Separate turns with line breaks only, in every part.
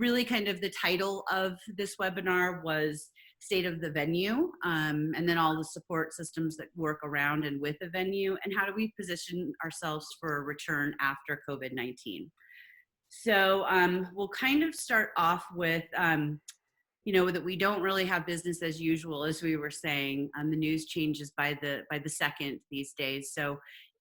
really kind of the title of this webinar was State of the Venue, and then all the support systems that work around and with a venue, and how do we position ourselves for a return after COVID-19. So we'll kind of start off with, that we don't really have business as usual, as we were saying. The news changes by the second these days. So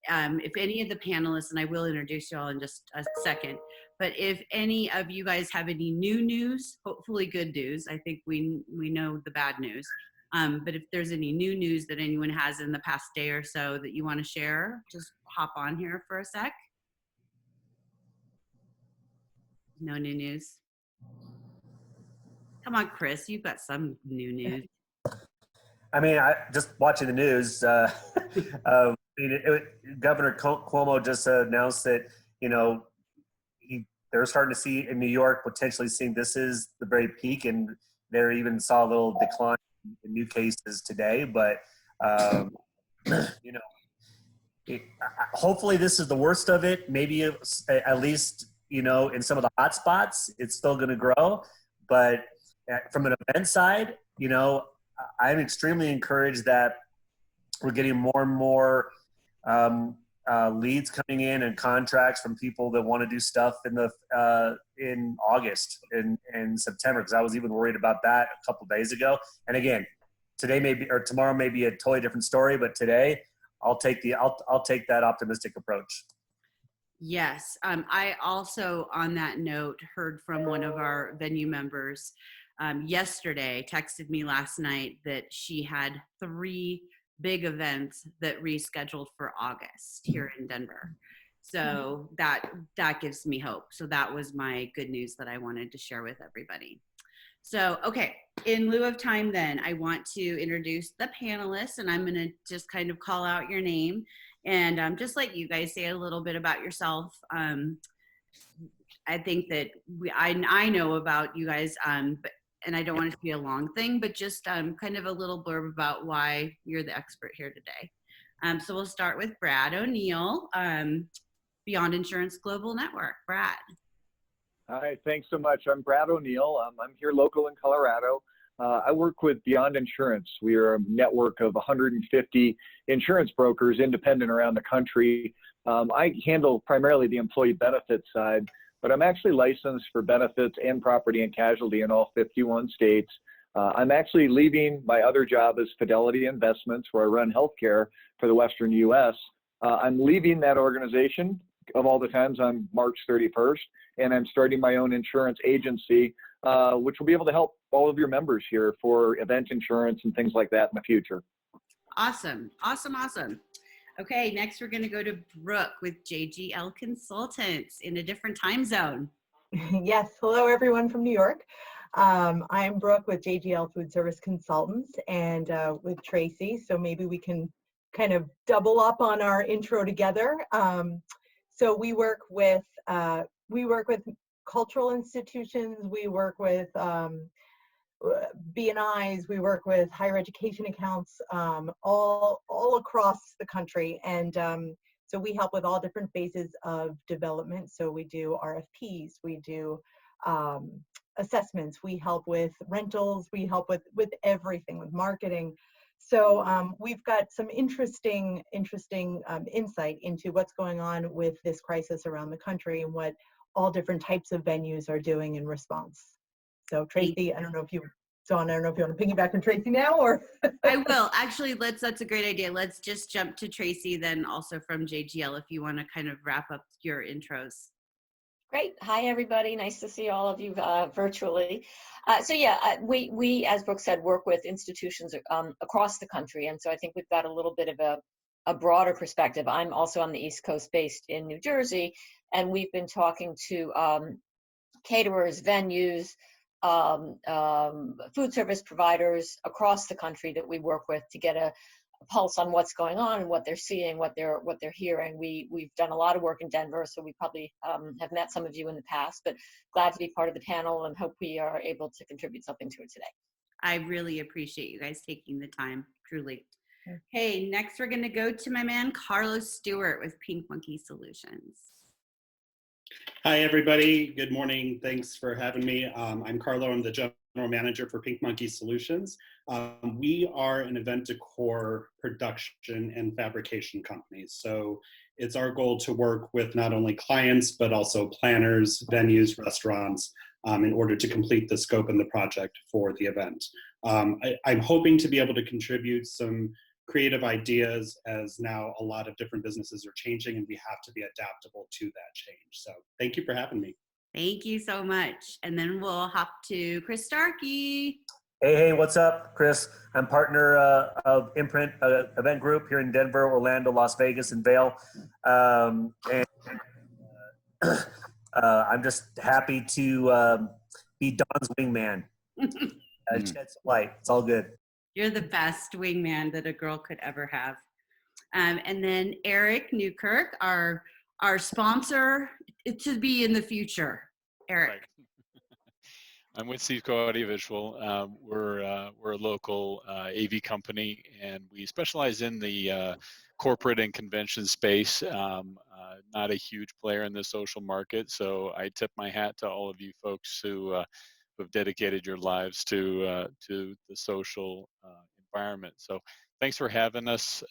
if any of the panelists, and I will introduce you all in just a second, but if any of you guys have any new news, hopefully good news, I think we know the bad news, but if there's any new news that anyone has in the past day or so that you want to share, just hop on here for a sec. No new news. Come on, Chris, you've got some new news.
I mean, just watching the news, Governor Cuomo just announced that, they're starting to see in New York, potentially seeing this is the very peak, and they even saw a little decline in new cases today. But, hopefully this is the worst of it. Maybe at least, in some of the hot spots, it's still going to grow. But from an event side, I'm extremely encouraged that we're getting more and more leads coming in and contracts from people that want to do stuff in August and September, because I was even worried about that a couple of days ago. And again, tomorrow may be a totally different story, but today I'll take that optimistic approach.
Yes, I also, on that note, heard from one of our venue members yesterday, texted me last night that she had 3 big events that rescheduled for August here in Denver. So that gives me hope. So that was my good news that I wanted to share with everybody. So, okay, in lieu of time then, I want to introduce the panelists, and I'm gonna just kind of call out your name and just let you guys say a little bit about yourself. I think that I know about you guys, and I don't want it to be a long thing, but just kind of a little blurb about why you're the expert here today. So we'll start with Brad O'Neill, Beyond Insurance Global Network. Brad.
Hi, thanks so much. I'm Brad O'Neill. I'm here local in Colorado. I work with Beyond Insurance. We are a network of 150 insurance brokers, independent around the country. I handle primarily the employee benefits side, but I'm actually licensed for benefits and property and casualty in all 51 states. I'm actually leaving my other job as Fidelity Investments, where I run healthcare for the Western U.S. I'm leaving that organization of all the times on March 31st, and I'm starting my own insurance agency, which will be able to help all of your members here for event insurance and things like that in the future.
Awesome, awesome, awesome. Okay, next we're going to go to Brooke with JGL Consultants in a different time zone.
Yes, hello everyone from New York. I'm Brooke with JGL Foodservice Consultants and with Tracy, so maybe we can kind of double up on our intro together. So we work with cultural institutions, we work with B&Is, we work with higher education accounts all across the country, and so we help with all different phases of development. So we do RFPs, we do assessments, we help with rentals, we help with everything, with marketing. So we've got some interesting insight into what's going on with this crisis around the country and what all different types of venues are doing in response. So Tracy, I don't know if you want to piggyback on Tracy now, or
I will actually. That's a great idea. Let's just jump to Tracy, then also from JGL, if you want to kind of wrap up your intros.
Great. Hi, everybody. Nice to see all of you virtually. So yeah, we, as Brooke said, work with institutions across the country. And so I think we've got a little bit of a broader perspective. I'm also on the East Coast based in New Jersey, and we've been talking to caterers, venues, food service providers across the country that we work with to get a pulse on what's going on and what they're seeing, what they're hearing. We've done a lot of work in Denver, so we probably have met some of you in the past, but glad to be part of the panel and hope we are able to contribute something to it today.
I really appreciate you guys taking the time, truly. Okay, next we're going to go to my man Carlo Stuart with Pink Monkey Solutions.
Hi, everybody. Good morning. Thanks for having me. I'm Carlo. I'm the general manager for Pink Monkey Solutions. We are an event decor production and fabrication company. So it's our goal to work with not only clients, but also planners, venues, restaurants, in order to complete the scope and the project for the event. I'm hoping to be able to contribute some creative ideas, as now a lot of different businesses are changing and we have to be adaptable to that change. So thank you for having me.
Thank you so much. And then we'll hop to Chris Starkey.
Hey, what's up, Chris? I'm partner of Imprint Event Group here in Denver, Orlando, Las Vegas, and Vail. I'm just happy to be Don's wingman. Shed some light. It's all good.
You're the best wingman that a girl could ever have. And then Eric Newkirk, our sponsor to be in the future. Eric.
Right. I'm with CEAVCO Audiovisual. We're a local AV company, and we specialize in the corporate and convention space. Not a huge player in the social market, so I tip my hat to all of you folks who have dedicated your lives to the social environment. So thanks for having us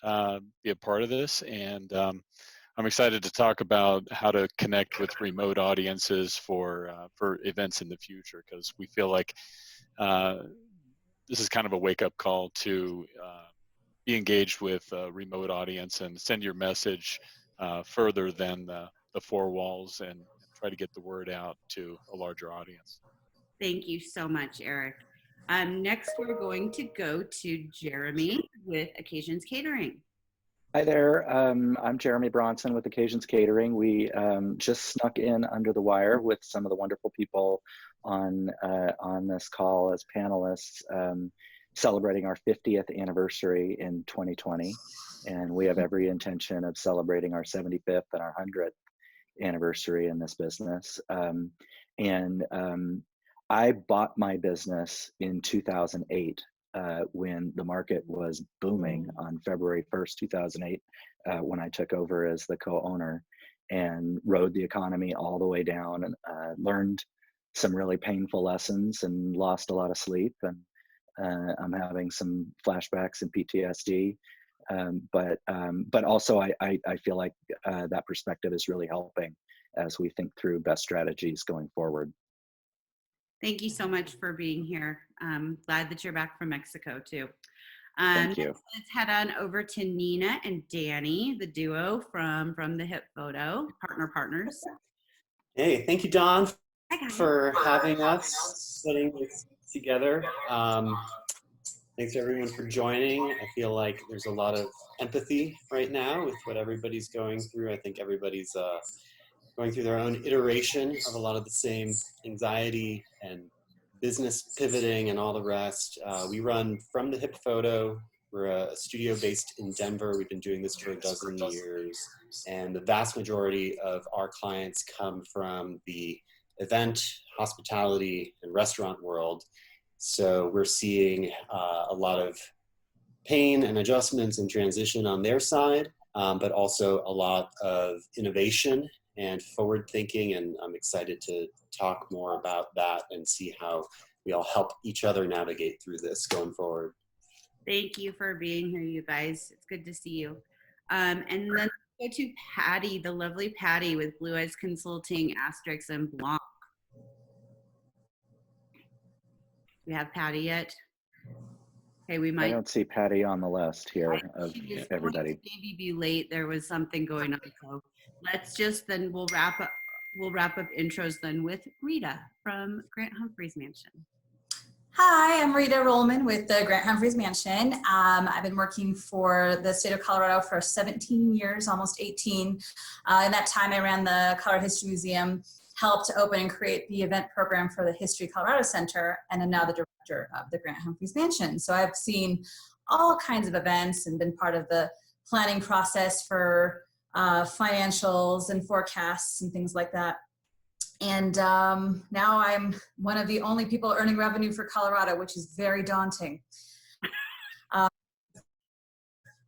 be a part of this, and I'm excited to talk about how to connect with remote audiences for events in the future, because we feel like this is kind of a wake-up call to be engaged with a remote audience and send your message further than the four walls, and try to get the word out to a larger audience.
Thank you so much, Eric. Next, we're going to go to Jeremy with Occasions Catering.
Hi there, I'm Jeremy Bronson with Occasions Catering. We just snuck in under the wire with some of the wonderful people on this call as panelists, celebrating our 50th anniversary in 2020. And we have every intention of celebrating our 75th and our 100th anniversary in this business. I bought my business in 2008. When the market was booming on February 1st, 2008, when I took over as the co-owner, and rode the economy all the way down, and learned some really painful lessons and lost a lot of sleep. And I'm having some flashbacks and PTSD. But also I feel like that perspective is really helping as we think through best strategies going forward.
Thank you so much for being here. Glad that you're back from Mexico too.
Thank you.
Let's head on over to Nina and Danny, the duo from the Hip Photo, partners.
Hey, thank you, Don, for having us, putting this together. Thanks everyone for joining. I feel like there's a lot of empathy right now with what everybody's going through. I think everybody's going through their own iteration of a lot of the same anxiety and business pivoting and all the rest. We run From the Hip Photo. We're a studio based in Denver. We've been doing this for 12 years. And the vast majority of our clients come from the event, hospitality, and restaurant world. So we're seeing a lot of pain and adjustments and transition on their side, but also a lot of innovation and forward thinking, and I'm excited to talk more about that and see how we all help each other navigate through this going forward.
Thank you for being here, you guys. It's good to see you. And then go to Patty, the lovely Patty with Blue Eyes Consulting, Asterisk, and Blanc. We have Patty yet? Okay, we might.
I don't see Patty on the list here of everybody.
Maybe be late. There was something going on. So let's just then we'll wrap up intros then with Rita from Grant Humphries Mansion.
Hi, I'm Rita Rollman with the Grant Humphries Mansion. I've been working for the state of Colorado for 17 years, almost 18. In that time, I ran the Colorado History Museum, helped open and create the event program for the History Colorado Center, and I'm now the director of the Grant Humphries Mansion. So I've seen all kinds of events and been part of the planning process for financials and forecasts and things like that. And now I'm one of the only people earning revenue for Colorado, which is very daunting.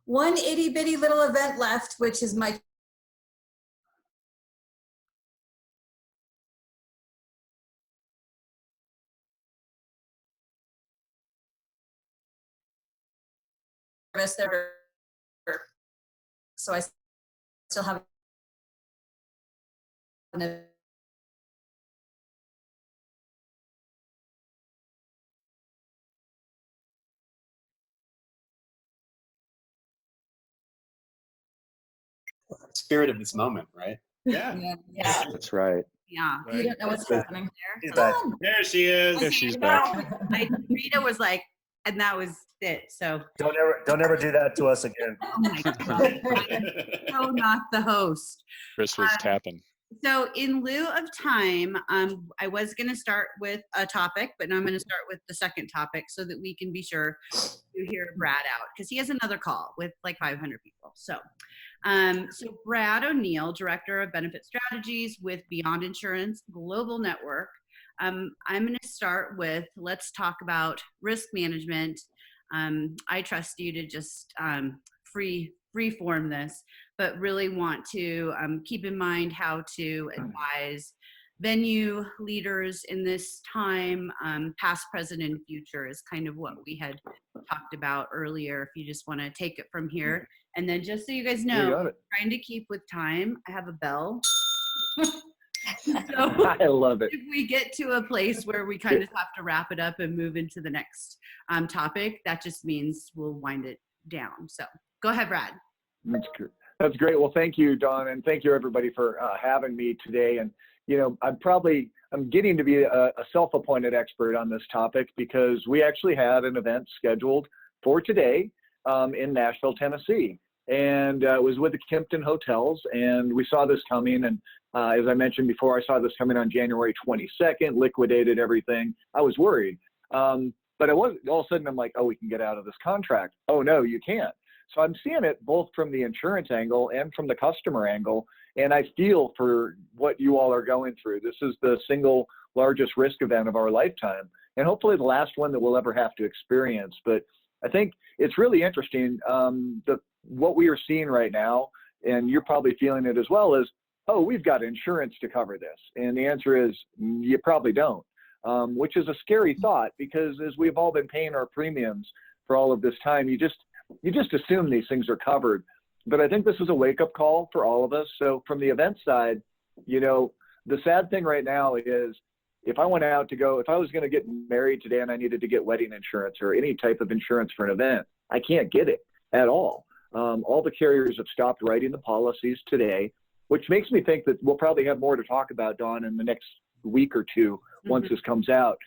One itty bitty little event left, which is my service there. So I still have an
Spirit of this moment, right?
Yeah.
Yeah.
That's right.
Yeah.
You don't know what's happening
He's
there.
back.
There she is.
There
Okay,
she's
so
back.
Rita was like, and that was it. So,
Don't ever do that to us again.
oh my God, I'm so not the host.
Chris was tapping.
So in lieu of time, I was going to start with a topic, but now I'm going to start with the second topic so that we can be sure to hear Brad out because he has another call with like 500 people. So Brad O'Neill, Director of Benefit Strategies with Beyond Insurance Global Network. I'm going to start with, let's talk about risk management. I trust you to just free form this, but really want to keep in mind how to advise venue leaders in this time, past, present, and future is kind of what we had talked about earlier. If you just want to take it from here. And then just so you guys know, I'm trying to keep with time. I have a bell. So
I love it.
if we get to a place where we kind of have to wrap it up and move into the next topic, that just means we'll wind it down. So go ahead, Brad.
That's great. Well, thank you, Dawn, and thank you everybody for having me today. And you know, I'm getting to be a self-appointed expert on this topic because we actually had an event scheduled for today in Nashville, Tennessee, and it was with the Kimpton Hotels, and we saw this coming. And as I mentioned before, I saw this coming on January 22nd, liquidated everything. I was worried, but I was all of a sudden I'm like, oh, we can get out of this contract. Oh no, you can't. So I'm seeing it both from the insurance angle and from the customer angle. And I feel for what you all are going through. This is the single largest risk event of our lifetime, and hopefully the last one that we'll ever have to experience. But I think it's really interesting. What we are seeing right now, and you're probably feeling it as well, is, oh, we've got insurance to cover this. And the answer is, you probably don't, which is a scary thought because as we've all been paying our premiums for all of this time, you just assume these things are covered. But I think this is a wake-up call for all of us. So from the event side, you know, the sad thing right now is if I went out to go, if I was going to get married today and I needed to get wedding insurance or any type of insurance for an event, I can't get it at all. All the carriers have stopped writing the policies today, which makes me think that we'll probably have more to talk about, Dawn, in the next week or two once this comes out.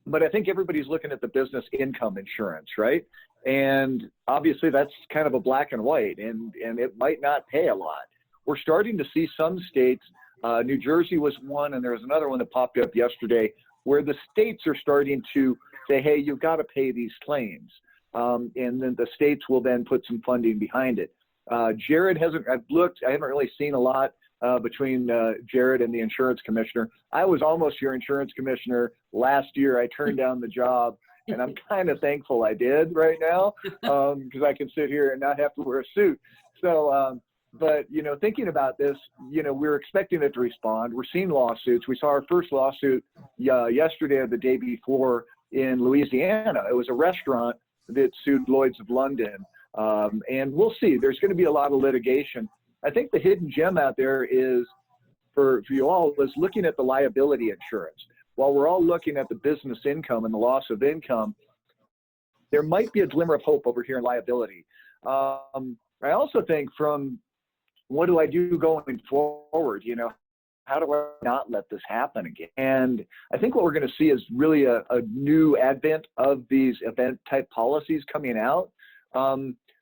But I think everybody's looking at the business income insurance, right? And obviously that's kind of a black and white, and it might not pay a lot. We're starting to see some states, New Jersey was one, and there was another one that popped up yesterday, where the states are starting to say, hey, you've got to pay these claims. And then the states will then put some funding behind it. Jared hasn't, I haven't really seen a lot between Jared and the insurance commissioner. I was almost your insurance commissioner last year. I turned down the job, and I'm kind of thankful I did right now because I can sit here and not have to wear a suit. So, but, you know, thinking about this, you know, we're expecting it to respond. We're seeing lawsuits. We saw our first lawsuit yesterday or the day before in Louisiana. It was a restaurant that sued Lloyd's of London. And we'll see. There's going to be a lot of litigation. I think the hidden gem out there is for you all is looking at the liability insurance. While we're all looking at the business income and the loss of income, there might be a glimmer of hope over here in liability. I also think from what do I do going forward? You know, how do I not let this happen again? And I think what we're going to see is really a new advent of these event type policies coming out.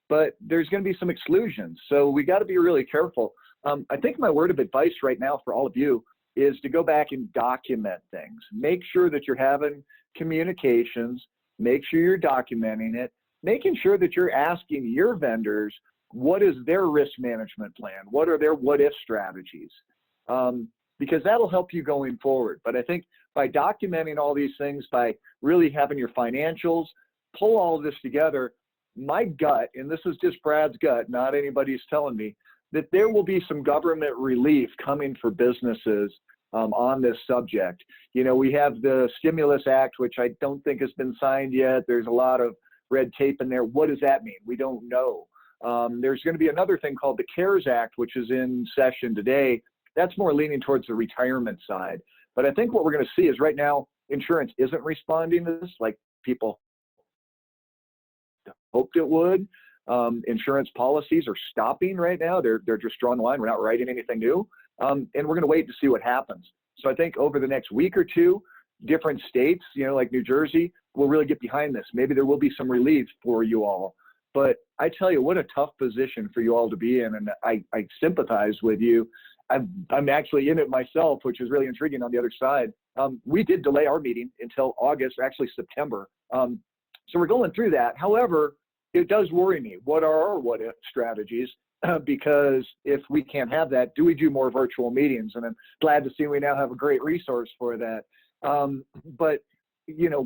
But there's going to be some exclusions. So we got to be really careful. I think my word of advice right now for all of you is to go back and document things. Make sure that you're having communications, make sure you're documenting it, making sure that you're asking your vendors, what is their risk management plan? What are their what if strategies? Because that'll help you going forward. But I think by documenting all these things, by really having your financials, pull all of this together, my gut, and this is just Brad's gut, not anybody's telling me, that there will be some government relief coming for businesses on this subject. You know, we have the Stimulus Act, which I don't think has been signed yet. There's a lot of red tape in there. What does that mean? We don't know. There's going to be another thing called the CARES Act, which is in session today. That's more leaning towards the retirement side. But I think what we're going to see is right now, insurance isn't responding to this like people hoped it would. Insurance policies are stopping right now. They're just drawing the line. We're not writing anything new. And we're going to wait to see what happens. So I think over the next week or two, different states, like New Jersey, will really get behind this. Maybe there will be some relief for you all. But I tell you, what a tough position for you all to be in. And I sympathize with you. I'm actually in it myself, which is really intriguing on the other side. We did delay our meeting until August, or actually September. So we're going through that. However, it does worry me. What are our what-if strategies? Because if we can't have that, do we do more virtual meetings? And I'm glad to see we now have a great resource for that. But,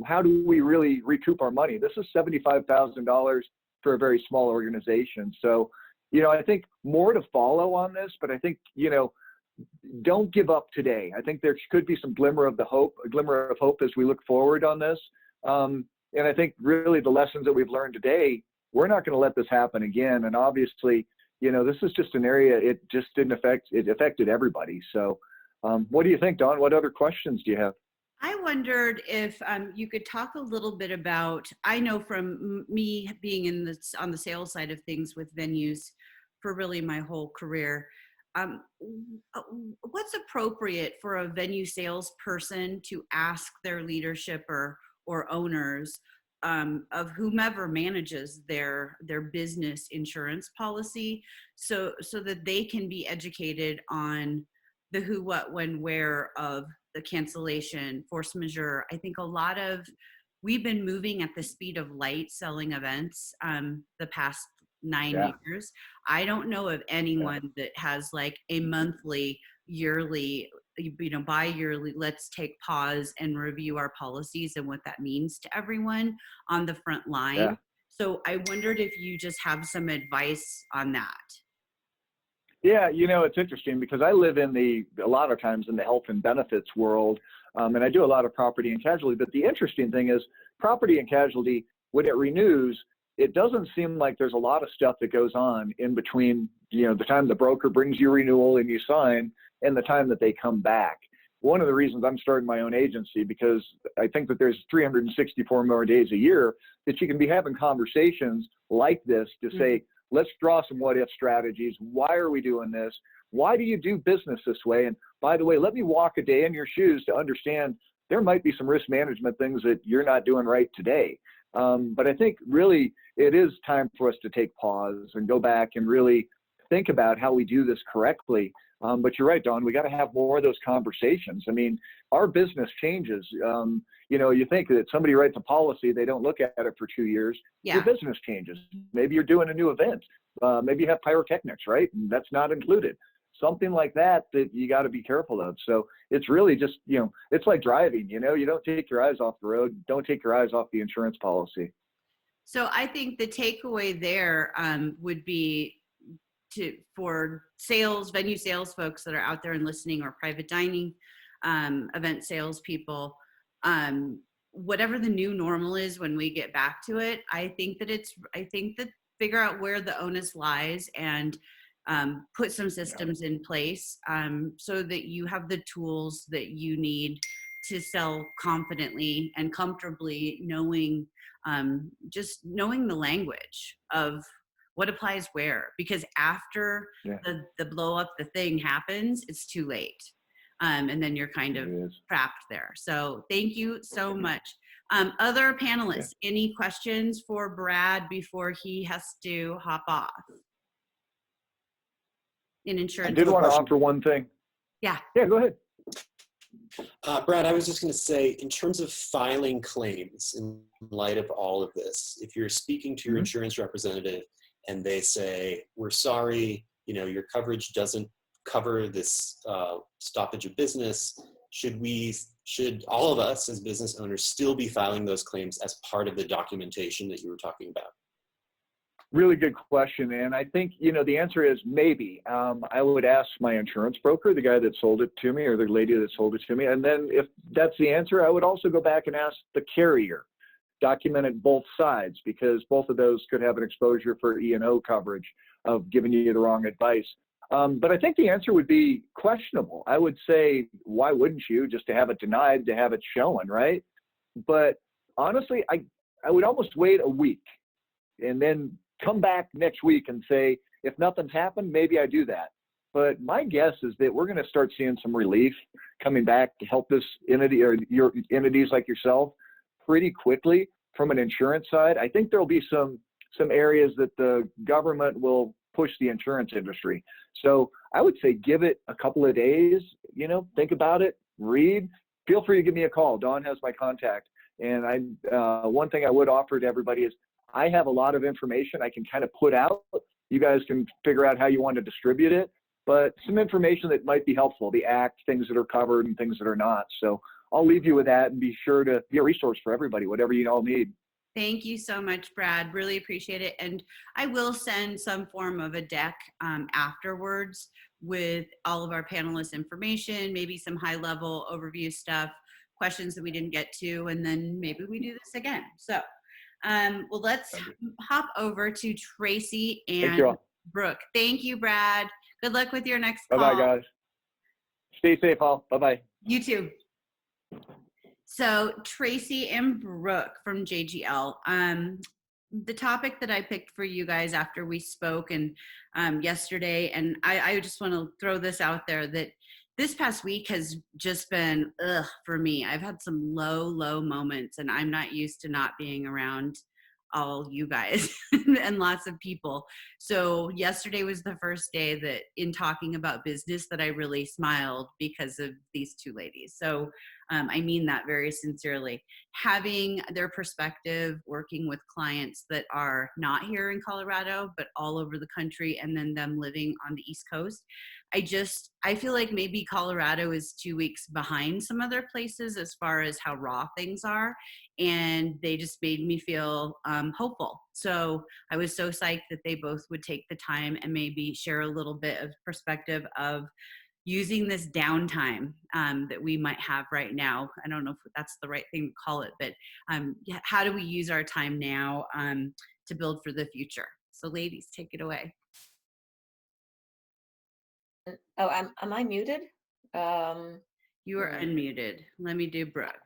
how do we really recoup our money? This is $75,000 for a very small organization. So, I think more to follow on this, but I think, don't give up today. I think there could be some glimmer of hope as we look forward on this. And I think really the lessons that we've learned today, we're not going to let this happen again. And obviously, this is just an area, it just didn't affect, it affected everybody. So what do you think, Dawn? What other questions do you have?
I wondered if you could talk a little bit about, I know from me being on the sales side of things with venues for really my whole career, what's appropriate for a venue salesperson to ask their leadership or owners of whomever manages their business insurance policy, so that they can be educated on the who, what, when, where of the cancellation, force majeure. I think we've been moving at the speed of light selling events the past 9 years. I don't know of anyone that has like a monthly, yearly, bi-yearly, let's take pause and review our policies and what that means to everyone on the front line. Yeah. So I wondered if you just have some advice on that.
Yeah, it's interesting because I live a lot of times in the health and benefits world, and I do a lot of property and casualty. But the interesting thing is property and casualty, when it renews, it doesn't seem like there's a lot of stuff that goes on in between, the time the broker brings you renewal and you sign and the time that they come back. One of the reasons I'm starting my own agency, because I think that there's 364 more days a year that you can be having conversations like this to say, let's draw some what-if strategies. Why are we doing this? Why do you do business this way? And by the way, let me walk a day in your shoes to understand there might be some risk management things that you're not doing right today. But I think really it is time for us to take pause and go back and really think about how we do this correctly. But you're right, Dawn, we got to have more of those conversations. I mean, our business changes. You think that somebody writes a policy, they don't look at it for 2 years. Yeah. Your business changes. Maybe you're doing a new event. Maybe you have pyrotechnics, right? And that's not included. Something like that you got to be careful of. So it's really just, it's like driving, you don't take your eyes off the road. Don't take your eyes off the insurance policy.
So I think the takeaway there would be for venue sales folks that are out there and listening, or private dining event salespeople, whatever the new normal is when we get back to it, I think that figure out where the onus lies and put some systems in place so that you have the tools that you need to sell confidently and comfortably, knowing the language of what applies where, because after the blow up the thing happens, it's too late. And then you're kind of trapped there. So thank you so much. Other panelists, any questions for Brad before he has to hop off? In insurance.
I did want to offer one thing.
Yeah.
Yeah, go ahead.
Brad, I was just going to say, in terms of filing claims in light of all of this, if you're speaking to your insurance representative and they say, we're sorry, your coverage doesn't cover this stoppage of business, should all of us as business owners still be filing those claims as part of the documentation that you were talking about?
Really good question. And I think, the answer is maybe. I would ask my insurance broker, the guy that sold it to me, or the lady that sold it to me. And then if that's the answer, I would also go back and ask the carrier. documented both sides, because both of those could have an exposure for E&O coverage of giving you the wrong advice. But I think the answer would be questionable. I would say, why wouldn't you, just to have it denied, to have it shown, right? But honestly, I would almost wait a week and then come back next week and say, if nothing's happened, maybe I do that. But my guess is that we're going to start seeing some relief coming back to help this entity or your entities like yourself pretty quickly from an insurance side. I think there'll be some areas that the government will push the insurance industry. So I would say give it a couple of days, think about it, read. Feel free to give me a call. Dawn has my contact. And one thing I would offer to everybody is I have a lot of information I can kind of put out. You guys can figure out how you want to distribute it, but some information that might be helpful, the act, things that are covered and things that are not. So I'll leave you with that and be sure to be a resource for everybody, whatever you all need.
Thank you so much, Brad. Really appreciate it. And I will send some form of a deck afterwards with all of our panelists' information, maybe some high-level overview stuff, questions that we didn't get to, and then maybe we do this again. So, well, let's hop over to Tracy and Brooke. Thank you, Brad. Good luck with your next call.
Bye-bye, guys. Stay safe, all. Bye-bye.
You too. So Tracy and Brooke from JGL. The topic that I picked for you guys after we spoke and yesterday, and I just want to throw this out there that this past week has just been for me. I've had some low moments, and I'm not used to not being around all you guys and lots of people. So yesterday was the first day that in talking about business that I really smiled because of these two ladies. So I mean that very sincerely. Having their perspective, working with clients that are not here in Colorado, but all over the country, and then them living on the East Coast. I feel like maybe Colorado is 2 weeks behind some other places as far as how raw things are. And they just made me feel hopeful. So I was so psyched that they both would take the time and maybe share a little bit of perspective of using this downtime that we might have right now. I don't know if that's the right thing to call it, but how do we use our time now to build for the future? So ladies, take it away.
Oh, am I muted?
You are unmuted. Let me do Brooke.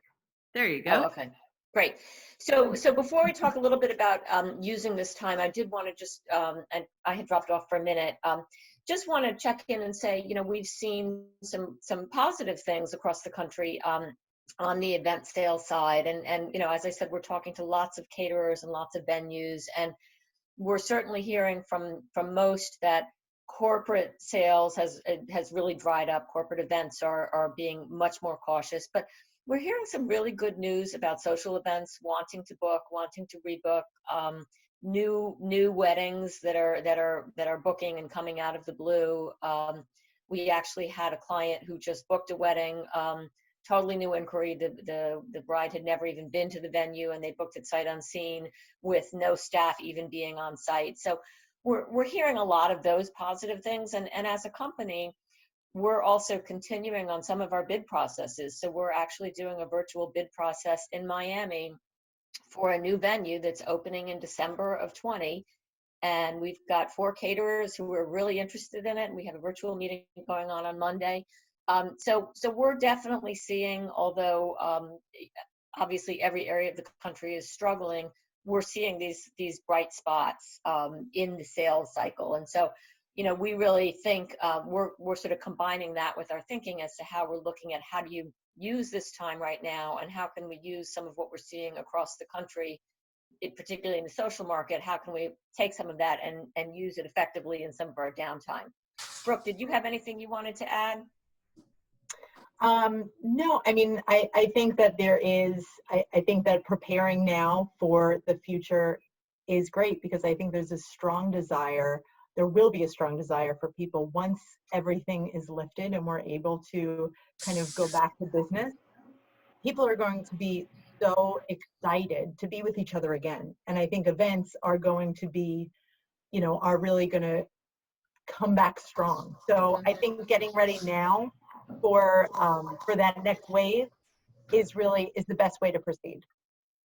There you go.
Oh, okay, great. So before we talk a little bit about using this time, I did want to just, and I had dropped off for a minute, just want to check in and say, we've seen some positive things across the country on the event sales side. And as I said, we're talking to lots of caterers and lots of venues, and we're certainly hearing from most that corporate sales has really dried up. Corporate events are being much more cautious, but we're hearing some really good news about social events, wanting to book, wanting to rebook, new weddings that are booking and coming out of the blue. We actually had a client who just booked a wedding, totally new inquiry. The bride had never even been to the venue, and they booked it sight unseen with no staff even being on site. So we're hearing a lot of those positive things, and as a company, we're also continuing on some of our bid processes. So we're actually doing a virtual bid process in Miami for a new venue that's opening in December of 20. And we've got 4 caterers who are really interested in it. And we have a virtual meeting going on Monday. So we're definitely seeing, although obviously every area of the country is struggling, we're seeing these bright spots in the sales cycle. And so, we really think we're sort of combining that with our thinking as to how we're looking at how do you use this time right now, and how can we use some of what we're seeing across the country, particularly in the social market. How can we take some of that and use it effectively in some of our downtime? Brooke, did you have anything you wanted to add?
No, I mean, I think that I think that preparing now for the future is great, because I think there's a strong desire, there will be a strong desire for people once everything is lifted and we're able to kind of go back to business. People are going to be so excited to be with each other again. And I think events are going to be, are really going to come back strong. So I think getting ready now for that next wave is the best way to proceed.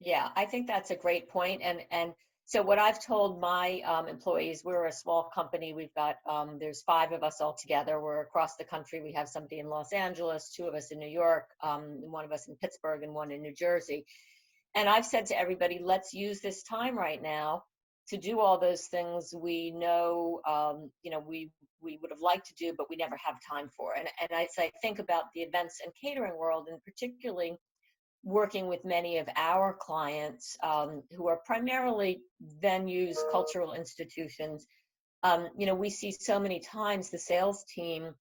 Yeah, I think that's a great point. And so what I've told my employees, we're a small company. We've got, there's 5 of us all together. We're across the country. We have somebody in Los Angeles, 2 of us in New York, 1 of us in Pittsburgh, and 1 in New Jersey. And I've said to everybody, let's use this time right now to do all those things we know, we would have liked to do, but we never have time for. And I say, think about the events and catering world, and particularly working with many of our clients who are primarily venues, cultural institutions. We see so many times the sales team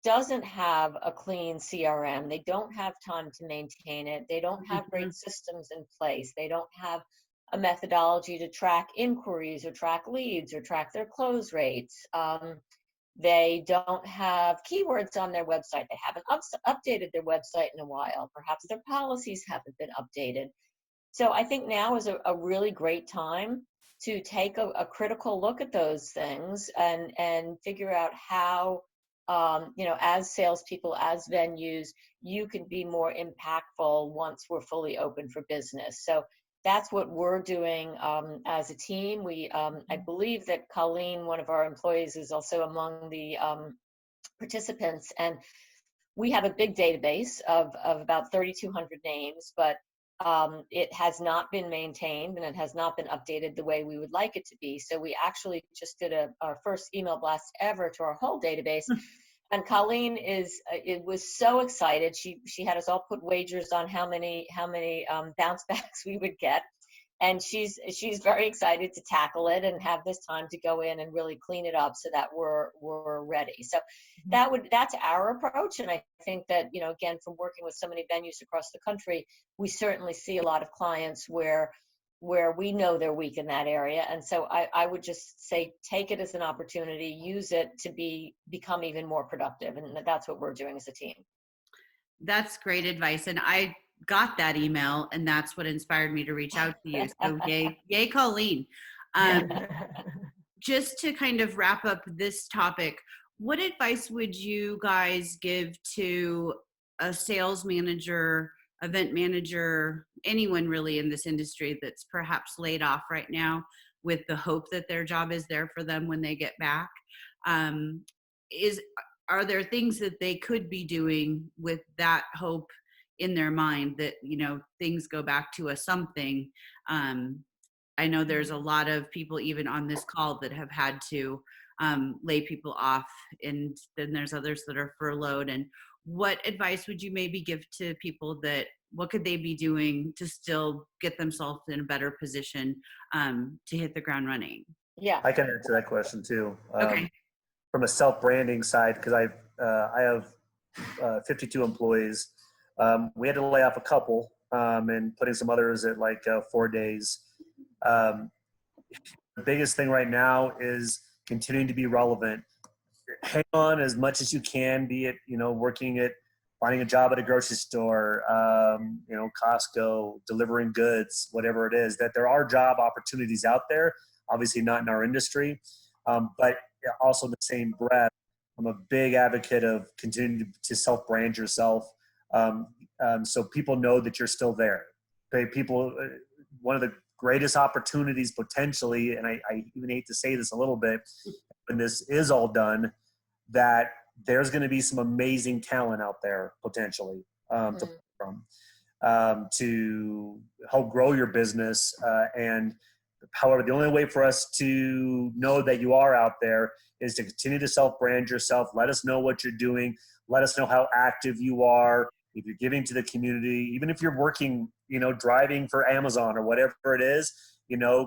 doesn't have a clean CRM. They don't have time to maintain it. They don't have great systems in place. They don't have a methodology to track inquiries or track leads or track their close rates. They don't have keywords on their website. They haven't updated their website in a while. Perhaps their policies haven't been updated. So I think now is a really great time to take a critical look at those things and figure out how, as salespeople, as venues, you can be more impactful once we're fully open for business. So that's what we're doing as a team. I believe that Colleen, one of our employees, is also among the participants, and we have a big database of about 3,200 names, but it has not been maintained and it has not been updated the way we would like it to be. So we actually just did our first email blast ever to our whole database. And Colleen was so excited. She had us all put wagers on how many bounce backs we would get, and she's very excited to tackle it and have this time to go in and really clean it up so that we're ready. So that's our approach, and I think that again, from working with so many venues across the country, we certainly see a lot of clients where we know they're weak in that area. And so I would just say, take it as an opportunity, use it to become even more productive. And that's what we're doing as a team.
That's great advice. And I got that email, and that's what inspired me to reach out to you. So yay, Colleen. Just to kind of wrap up this topic, what advice would you guys give to a sales manager, event manager, anyone really in this industry that's perhaps laid off right now with the hope that their job is there for them when they get back? Are there things that they could be doing with that hope in their mind that, things go back to a something? I know there's a lot of people even on this call that have had to lay people off, and then there's others that are furloughed. And what advice would you maybe give to people what could they be doing to still get themselves in a better position to hit the ground running?
Yeah,
I can answer that question too.
Okay.
From a self-branding side, because I have 52 employees. We had to lay off a couple and putting some others at 4 days. The biggest thing right now is continuing to be relevant. Hang on as much as you can, be it, finding a job at a grocery store, Costco, delivering goods, whatever it is, that there are job opportunities out there, obviously not in our industry, but also in the same breath, I'm a big advocate of continuing to self-brand yourself so people know that you're still there. One of the greatest opportunities potentially, and I even hate to say this a little bit, when this is all done, that there's going to be some amazing talent out there potentially to help grow your business. And however, the only way for us to know that you are out there is to continue to self-brand yourself. Let us know what you're doing. Let us know how active you are. If you're giving to the community, even if you're working, driving for Amazon or whatever it is,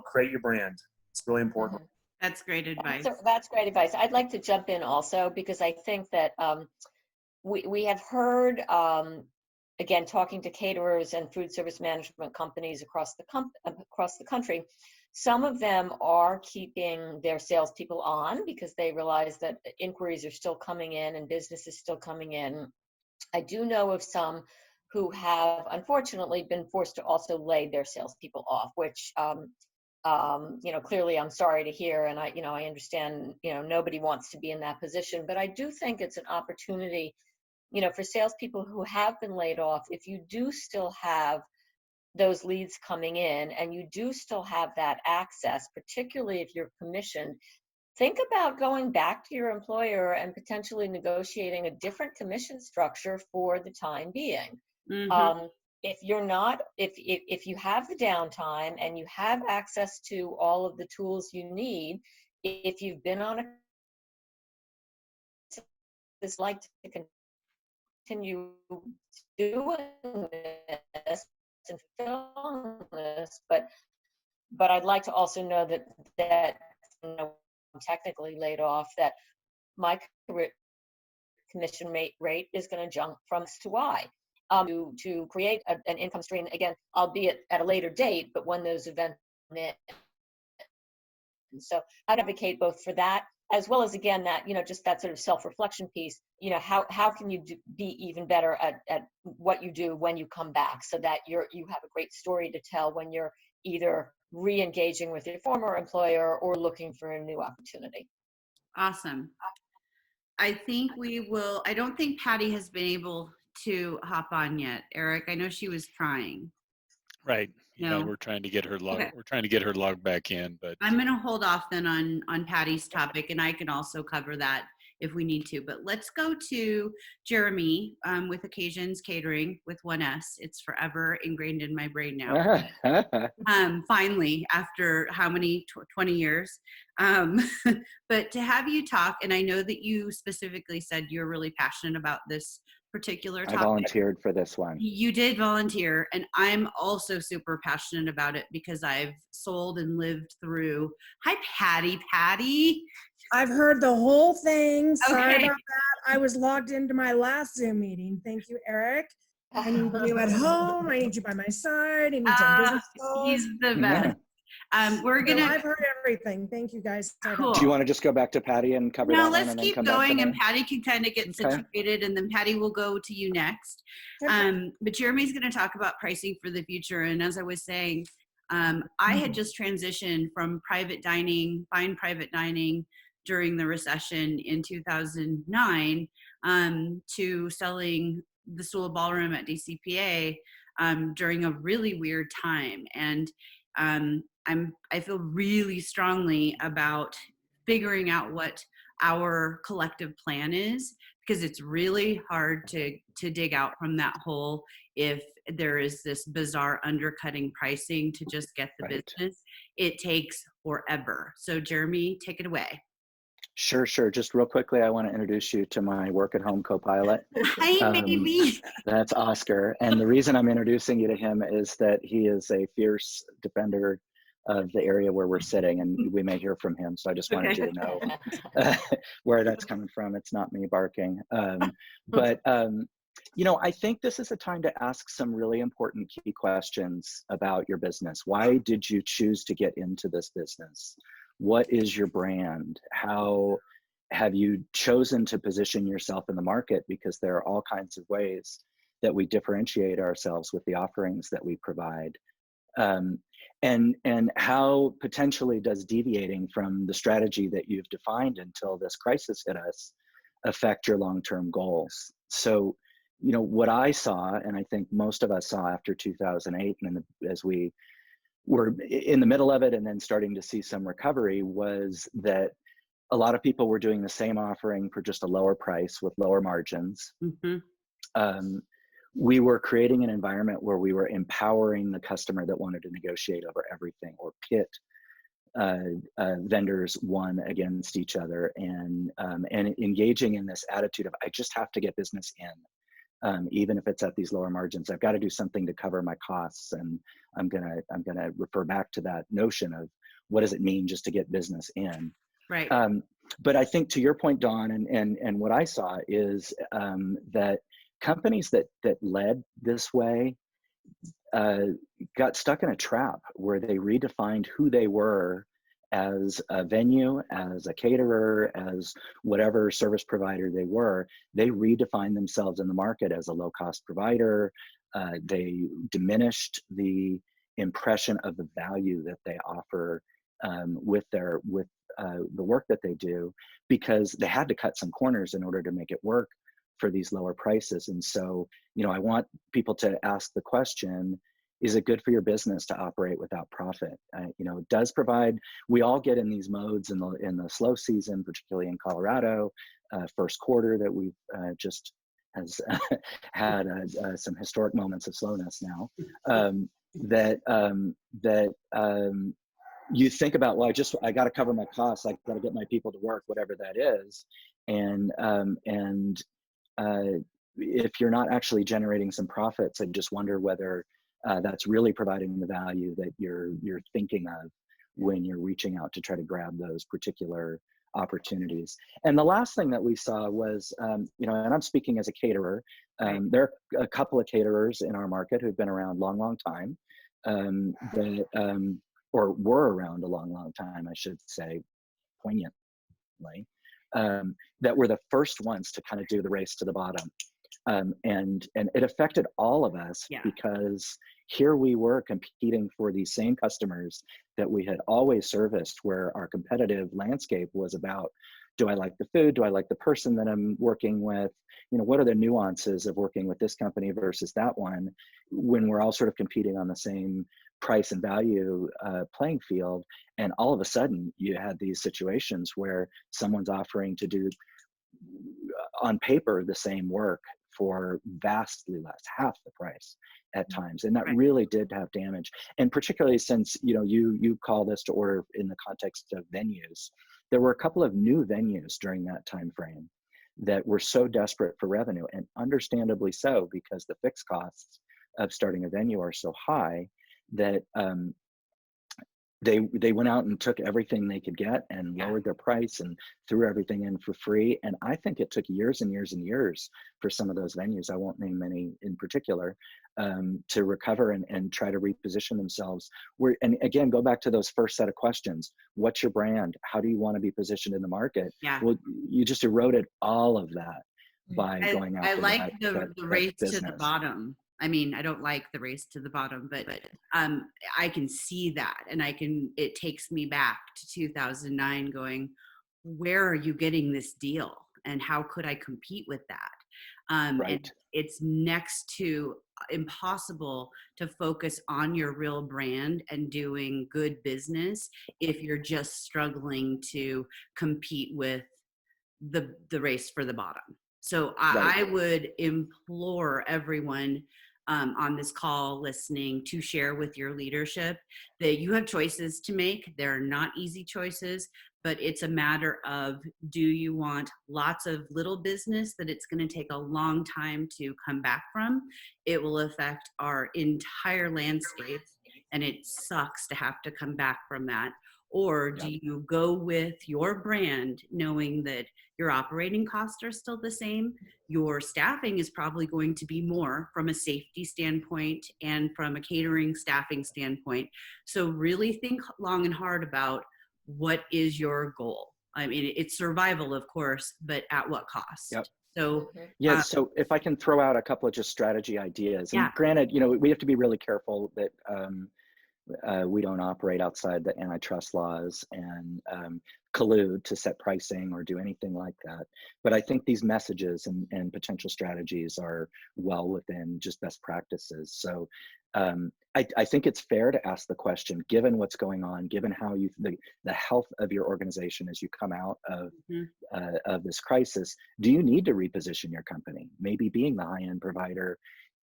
create your brand. It's really important.
That's great advice.
That's great advice. I'd like to jump in also, because I think that we have heard, again, talking to caterers and food service management companies across the country, some of them are keeping their salespeople on because they realize that inquiries are still coming in and business is still coming in. I do know of some who have unfortunately been forced to also lay their salespeople off, which clearly I'm sorry to hear, and I understand, nobody wants to be in that position, but I do think it's an opportunity, for salespeople who have been laid off. If you do still have those leads coming in and you do still have that access, particularly if you're commissioned, think about going back to your employer and potentially negotiating a different commission structure for the time being. If you're not, if you have the downtime and you have access to all of the tools you need, if you've been on a this like to continue doing this and fulfilling this, but I'd like to also know that you know, I'm technically laid off, that my commission rate is going to jump from X to Y. To create an income stream, again, albeit at a later date, but when those events end. And so I'd advocate both for that, as well as, again, that, you know, just that sort of self-reflection piece, you know, how can you be even better at what you do when you come back, so that you have a great story to tell when you're either re-engaging with your former employer or looking for a new opportunity.
Awesome. I think I don't think Patty has been able to hop on yet. Eric, I know she was trying.
Right. Yeah,
No?
we're trying to get her log.
Okay.
We're trying to get her log back in, but
I'm going to hold off then on Patty's topic, and I can also cover that if we need to. But let's go to Jeremy with Occasions Catering with 1S. It's forever ingrained in my brain now. Finally, after how many, 20 years. But to have you talk, and I know that you specifically said you're really passionate about this particular topic.
I volunteered for this one.
You did volunteer, and I'm also super passionate about it because I've sold and lived through. Hi, Patty.
I've heard the whole thing. Sorry
Okay.
about that. I was logged into my last Zoom meeting. Thank you, Eric. I need you at home. I need you by my side. I need some business calls.
He's the best. We're gonna.
I've heard everything. Thank you, guys.
Cool.
Do you want to just go back to Patty and cover that one?
No, let's
and then
keep
come back to
going,
me?
and Patty can kind of get situated, and then Patty will go to you next. But Jeremy's going to talk about pricing for the future, and as I was saying, I had just transitioned from fine private dining during the recession in 2009 to selling the Stool Ballroom at DCPA during a really weird time, and I feel really strongly about figuring out what our collective plan is, because it's really hard to dig out from that hole if there is this bizarre undercutting pricing to just get the business. It takes forever. So Jeremy, take it away.
Sure. Just real quickly, I want to introduce you to my work at home co-pilot.
Hi, baby.
That's Oscar. And the reason I'm introducing you to him is that he is a fierce defender of the area where we're sitting, and we may hear from him. So I just wanted you to know where that's coming from. It's not me barking. You know, I think this is a time to ask some really important key questions about your business. Why did you choose to get into this business? What is your brand? How have you chosen to position yourself in the market? Because there are all kinds of ways that we differentiate ourselves with the offerings that we provide. And how potentially does deviating from the strategy that you've defined until this crisis hit us affect your long-term goals? So, you know, what I saw, and I think most of us saw after 2008, and as we were in the middle of it and then starting to see some recovery, was that a lot of people were doing the same offering for just a lower price with lower margins. We were creating an environment where we were empowering the customer that wanted to negotiate over everything or pit vendors one against each other, and engaging in this attitude of, I just have to get business in. Even if it's at these lower margins, I've got to do something to cover my costs. And I'm gonna refer back to that notion of what does it mean just to get business in.
Right.
But I think to your point, Dawn, and what I saw is that companies that led this way got stuck in a trap where they redefined who they were as a venue, as a caterer, as whatever service provider they were. They redefined themselves in the market as a low-cost provider. They diminished the impression of the value that they offer with the work that they do, because they had to cut some corners in order to make it work for these lower prices. And so, you know, I want people to ask the question, is it good for your business to operate without profit? You know, it does provide, we all get in these modes in the slow season, particularly in Colorado, first quarter that we've just has had some historic moments of slowness now. You think about, well, I got to cover my costs. I got to get my people to work, whatever that is. And if you're not actually generating some profits, I just wonder whether that's really providing the value that you're thinking of when you're reaching out to try to grab those particular opportunities. And the last thing that we saw was, you know, and I'm speaking as a caterer, there are a couple of caterers in our market who've been around long time, or were around a long time, I should say, poignantly, that were the first ones to kind of do the race to the bottom. And it affected all of us because here we were competing for these same customers that we had always serviced, where our competitive landscape was about, do I like the food? Do I like the person that I'm working with? You know, what are the nuances of working with this company versus that one, when we're all sort of competing on the same price and value playing field. And all of a sudden you had these situations where someone's offering to do on paper the same work for vastly less, half the price at times. And that really did have damage. And particularly since, you know, you call this to order in the context of venues, there were a couple of new venues during that time frame that were so desperate for revenue, and understandably so, because the fixed costs of starting a venue are so high that they went out and took everything they could get and lowered their price and threw everything in for free. And I think it took years and years and years for some of those venues, I won't name any in particular, to recover and try to reposition themselves. And again, go back to those first set of questions. What's your brand? How do you want to be positioned in the market? Well, you just eroded all of that by going after
I like the race to the bottom. I mean, I don't like the race to the bottom, but I can see that, and it takes me back to 2009 going, where are you getting this deal? And how could I compete with that? And it's next to impossible to focus on your real brand and doing good business if you're just struggling to compete with the race for the bottom. So I would implore everyone on this call listening to share with your leadership that you have choices to make. They're not easy choices, but it's a matter of, do you want lots of little business that it's going to take a long time to come back from? It will affect our entire landscape, and it sucks to have to come back from that. Or do you go with your brand knowing that your operating costs are still the same? Your staffing is probably going to be more from a safety standpoint and from a catering staffing standpoint. So really think long and hard about, what is your goal? I mean, it's survival, of course, but at what cost? So
so if I can throw out a couple of just strategy ideas, and granted, you know, we have to be really careful that we don't operate outside the antitrust laws and collude to set pricing or do anything like that. But I think these messages and potential strategies are well within just best practices. So I think it's fair to ask the question, given what's going on, given how the health of your organization as you come out of this crisis, do you need to reposition your company? Maybe being the high-end provider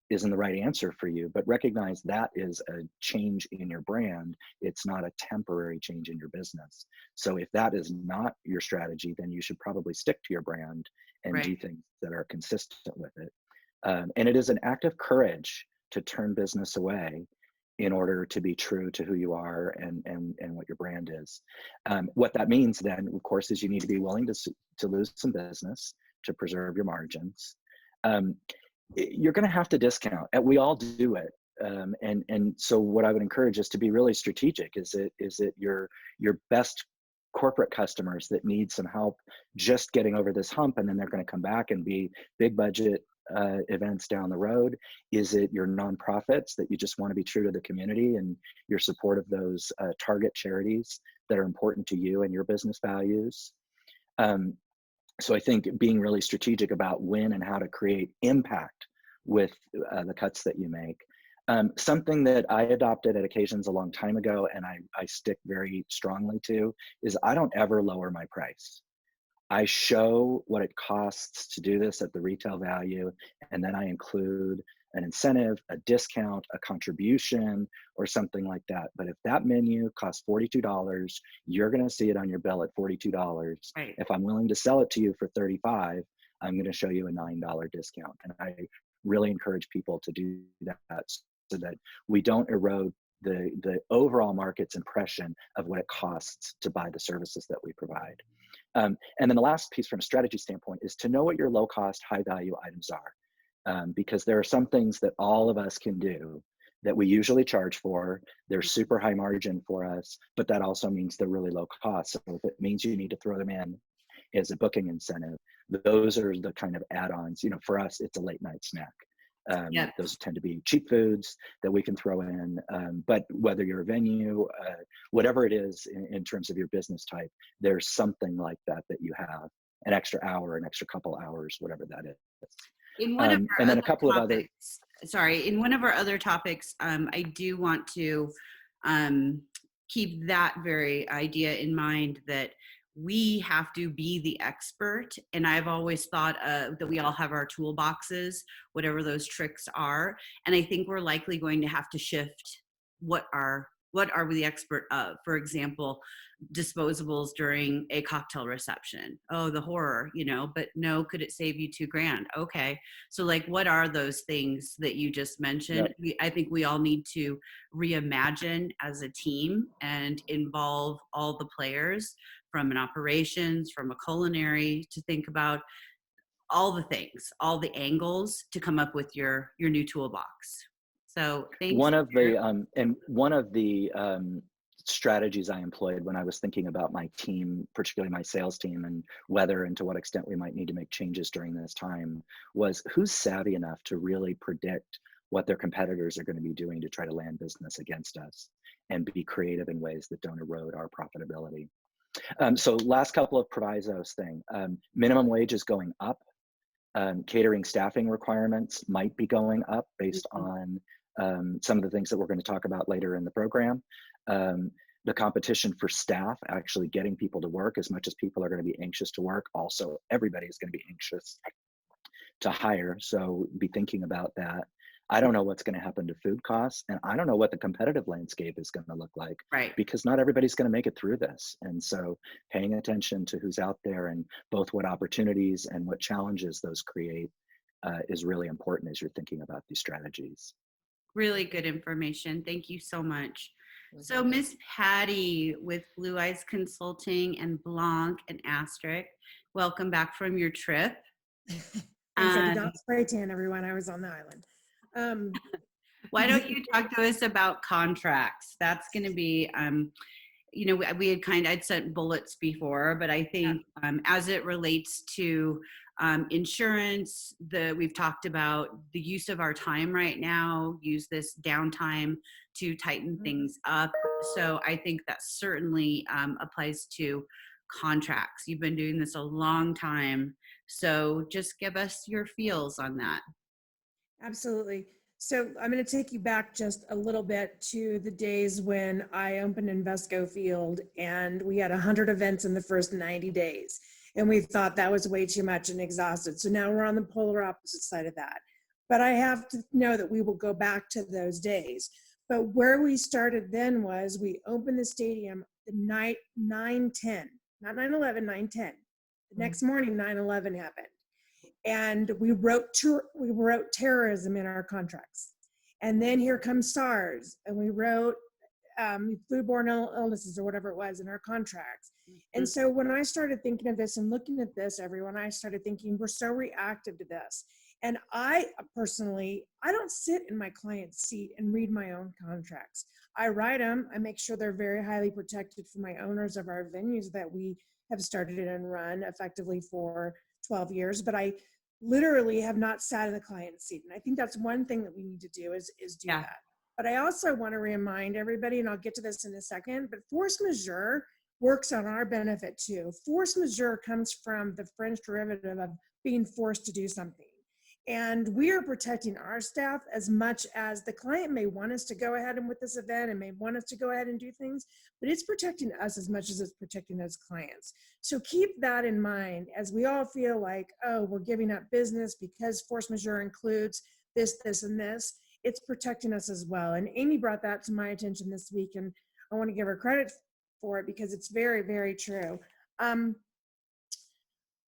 isn't the right answer for you, but recognize that is a change in your brand. It's not a temporary change in your business. So if that is not your strategy, then you should probably stick to your brand and do things that are consistent with it. And it is an act of courage to turn business away in order to be true to who you are and what your brand is. What that means then, of course, is you need to be willing to lose some business to preserve your margins. You're going to have to discount, and we all do it. And so what I would encourage is to be really strategic. Is it your best corporate customers that need some help just getting over this hump, and then they're going to come back and be big budget events down the road? Is it your nonprofits that you just want to be true to the community and your support of those target charities that are important to you and your business values? So I think being really strategic about when and how to create impact with the cuts that you make. Something that I adopted at occasions a long time ago, and I stick very strongly to, is I don't ever lower my price. I show what it costs to do this at the retail value, and then I include an incentive, a discount, a contribution, or something like that. But if that menu costs $42, you're going to see it on your bill at $42.
Right.
If I'm willing to sell it to you for $35, I'm going to show you a $9 discount. And I really encourage people to do that so that we don't erode the overall market's impression of what it costs to buy the services that we provide. And then the last piece from a strategy standpoint is to know what your low cost, high value items are. Because there are some things that all of us can do that we usually charge for. They're super high margin for us, but that also means they're really low cost. So if it means you need to throw them in as a booking incentive, those are the kind of add-ons. For us, it's a late night snack. Those tend to be cheap foods that we can throw in. But whether you're a venue, whatever it is in terms of your business type, there's something like that you have, an extra hour, an extra couple hours, whatever that is.
In one of our
and then
other
a couple
topics, in one of our other topics, I do want to keep that very idea in mind, that we have to be the expert. And I've always thought that we all have our toolboxes, whatever those tricks are. And I think we're likely going to have to shift what are we the expert of? For example, disposables during a cocktail reception. Oh, the horror, but no, could it save you $2,000? Okay. So what are those things that you just mentioned?
Yep.
I think we all need to reimagine as a team and involve all the players, from an operations, from a culinary, to think about all the things, all the angles to come up with your new toolbox. So thanks.
One of the strategies I employed when I was thinking about my team, particularly my sales team, and whether and to what extent we might need to make changes during this time, was who's savvy enough to really predict what their competitors are going to be doing to try to land business against us and be creative in ways that don't erode our profitability. So last couple of provisos thing, minimum wage is going up. Catering staffing requirements might be going up based on some of the things that we're going to talk about later in the program. The competition for staff, actually getting people to work, as much as people are going to be anxious to work, also everybody is going to be anxious to hire. So be thinking about that. I don't know what's going to happen to food costs, and I don't know what the competitive landscape is going to look like,
right?
Because not everybody's going to make it through this. And so paying attention to who's out there and both what opportunities and what challenges those create is really important as you're thinking about these strategies.
Really good information. Thank you so much. So Miss Patty with Blue Eyes Consulting and Blanc and Asterisk, welcome back from your trip.
Thanks, I did not spray tan, everyone. I was on the island.
Why don't you talk to us about contracts? That's going to be, we had I'd sent bullets before, but I think as it relates to insurance, we've talked about the use of our time right now, use this downtime to tighten things up. So I think that certainly applies to contracts. You've been doing this a long time. So just give us your feels on that.
Absolutely. So I'm going to take you back just a little bit to the days when I opened Invesco Field and we had 100 events in the first 90 days. And we thought that was way too much and exhausted. So now we're on the polar opposite side of that. But I have to know that we will go back to those days. But where we started then was we opened the stadium the night 9/10, not 9/11, 9/10. The next morning, 9/11 happened. And we wrote terrorism in our contracts. And then here comes SARS, and we wrote foodborne illnesses or whatever it was in our contracts. And so when I started thinking of this and looking at this, everyone, I started thinking we're so reactive to this. And I personally, I don't sit in my client's seat and read my own contracts. I write them. I make sure they're very highly protected for my owners of our venues that we have started and run effectively for 12 years. But I literally have not sat in the client's seat. And I think that's one thing that we need to do is do that. But I also want to remind everybody, and I'll get to this in a second, but force majeure works on our benefit too. Force majeure comes from the French derivative of being forced to do something. And we are protecting our staff as much as the client may want us to go ahead and with this event and may want us to go ahead and do things, but it's protecting us as much as it's protecting those clients. So keep that in mind as we all feel like, oh, we're giving up business because force majeure includes this, this, and this. It's protecting us as well. And Amy brought that to my attention this week, and I want to give her credit for it because it's very, very true.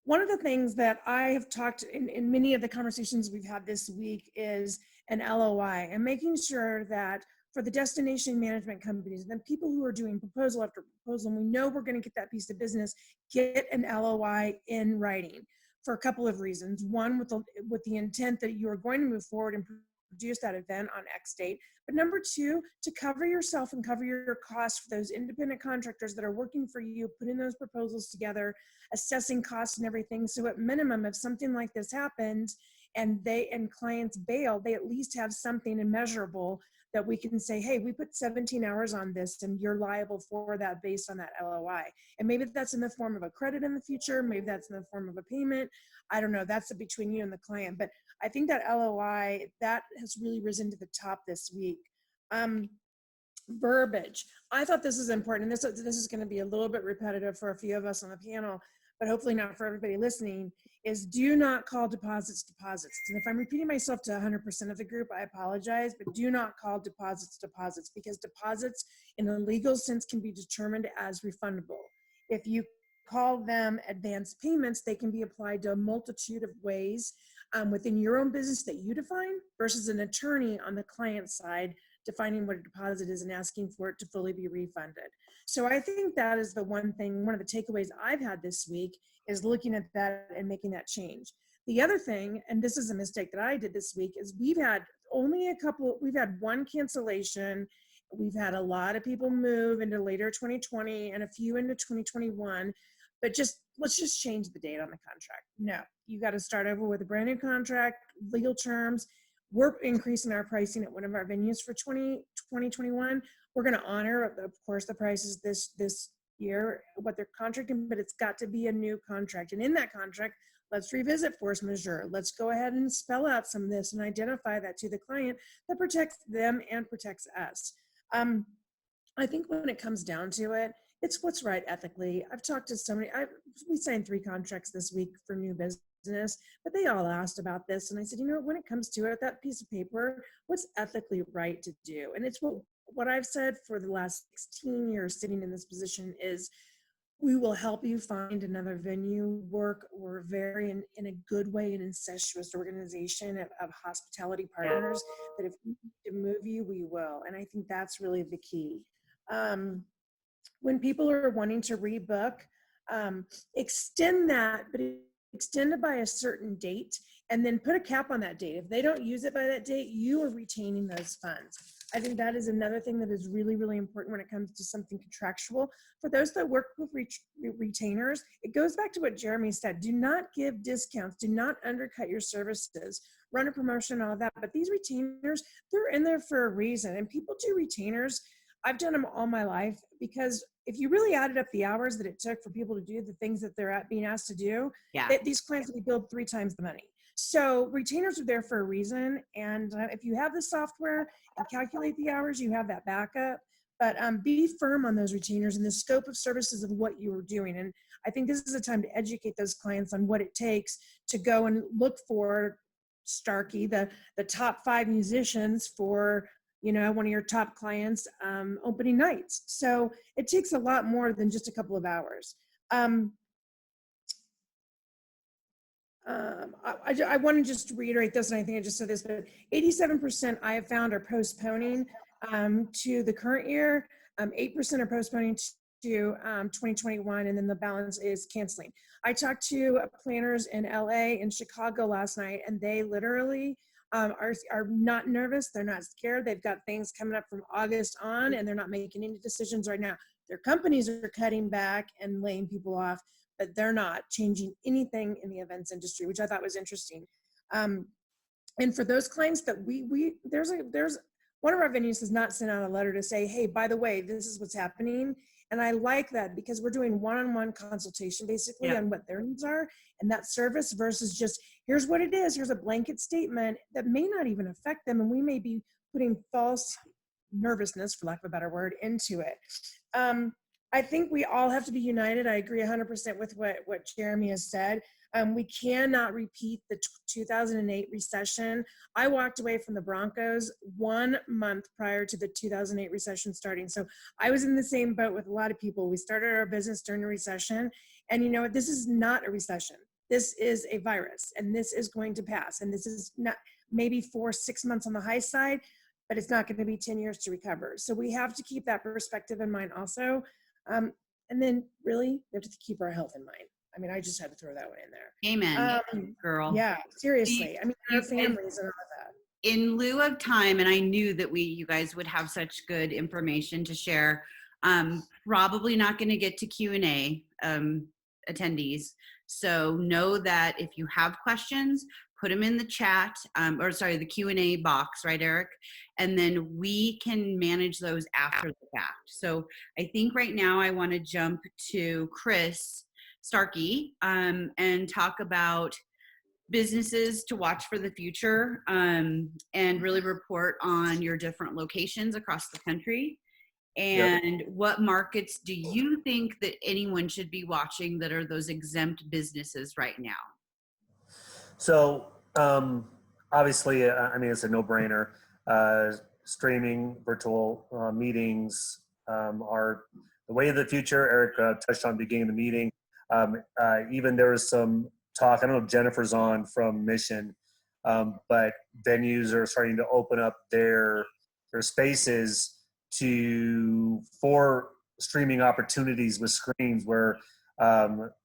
One of the things that I have talked in many of the conversations we've had this week is an LOI, and making sure that for the destination management companies and the people who are doing proposal after proposal, and we know we're going to get that piece of business, get an LOI in writing for a couple of reasons. One, with the intent that you are going to move forward and produce that event on X date. But number two, to cover yourself and cover your costs for those independent contractors that are working for you, putting those proposals together, assessing costs and everything. So at minimum, if something like this happens and clients bail, they at least have something immeasurable that we can say, hey, we put 17 hours on this and you're liable for that based on that LOI. And maybe that's in the form of a credit in the future. Maybe that's in the form of a payment. I don't know. That's between you and the client. But I think that LOI, that has really risen to the top this week. Verbiage. I thought this is important. And this is going to be a little bit repetitive for a few of us on the panel, but hopefully not for everybody listening, is do not call deposits deposits. And if I'm repeating myself to 100% of the group, I apologize, but do not call deposits deposits, because deposits in a legal sense can be determined as refundable. If you call them advance payments, they can be applied to a multitude of ways within your own business that you define versus an attorney on the client side defining what a deposit is and asking for it to fully be refunded. So I think that is the one thing, one of the takeaways I've had this week is looking at that and making that change. The other thing, and this is a mistake that I did this week, is we've had one cancellation. We've had a lot of people move into later 2020 and a few into 2021, but let's just change the date on the contract. No, you got to start over with a brand new contract, legal terms. We're increasing our pricing at one of our venues for 2021. We're going to honor, of course, the prices this year, what they're contracting, but it's got to be a new contract. And in that contract, let's revisit force majeure. Let's go ahead and spell out some of this and identify that to the client that protects them and protects us. I think when it comes down to it, it's what's right ethically. I've talked to somebody, we signed 3 contracts this week for new business, but they all asked about this. And I said, when it comes to it, that piece of paper, what's ethically right to do? And it's what I've said for the last 16 years sitting in this position is, we will help you find another venue. We're very in a good way an incestuous organization of hospitality partners that if we need to move you, we will. And I think that's really the key. When people are wanting to rebook, extend that, but extend it by a certain date and then put a cap on that date. If they don't use it by that date, you are retaining those funds. I think that is another thing that is really, really important when it comes to something contractual. For those that work with retainers, it goes back to what Jeremy said. Do not give discounts. Do not undercut your services. Run a promotion, all of that. But these retainers, they're in there for a reason. And people do retainers. I've done them all my life because if you really added up the hours that it took for people to do the things that they're being asked to do, these clients would be billed 3 times the money. So retainers are there for a reason. And if you have the software and calculate the hours, you have that backup. But be firm on those retainers and the scope of services of what you are doing. And I think this is a time to educate those clients on what it takes to go and look for Starkey, the top 5 musicians for one of your top clients opening nights. So it takes a lot more than just a couple of hours. I want to just reiterate this, and I think I just said this, but 87% I have found are postponing to the current year, 8% are postponing to 2021, and then the balance is canceling. I talked to planners in LA and Chicago last night, and they literally are not nervous. They're not scared. They've got things coming up from August on, and they're not making any decisions right now. Their companies are cutting back and laying people off, but they're not changing anything in the events industry, which I thought was interesting. And for those clients that there's one of our venues has not sent out a letter to say, hey, by the way, this is what's happening. And I like that because we're doing one-on-one consultation basically on what their needs are and that service versus just, here's what it is, here's a blanket statement that may not even affect them. And we may be putting false nervousness, for lack of a better word, into it. I think we all have to be united. I agree 100% with what Jeremy has said. We cannot repeat the 2008 recession. I walked away from the Broncos 1 month prior to the 2008 recession starting. So I was in the same boat with a lot of people. We started our business during a recession. And you know what? This is not a recession. This is a virus, and this is going to pass. And this is not maybe 4-6 months on the high side, but it's not going to be 10 years to recover. So we have to keep that perspective in mind also. And then really, we have to keep our health in mind. I mean, I just had to throw that one in there.
Amen, girl.
Yeah, seriously. I mean, our families and all of that.
In lieu of time, and I knew that you guys would have such good information to share, probably not going to get to Q&A attendees. So know that if you have questions, put them in the chat, the Q&A box, right, Eric? And then we can manage those after the fact. So I think right now I want to jump to Chris Starkey and talk about businesses to watch for the future and really report on your different locations across the country. And what markets do you think that anyone should be watching that are those exempt businesses right now?
So obviously, I mean, it's a no-brainer. Streaming, virtual meetings are the way of the future. Eric touched on the beginning of the meeting. Even there was some talk, I don't know if Jennifer's on from Mission, but venues are starting to open up their spaces for streaming opportunities with screens where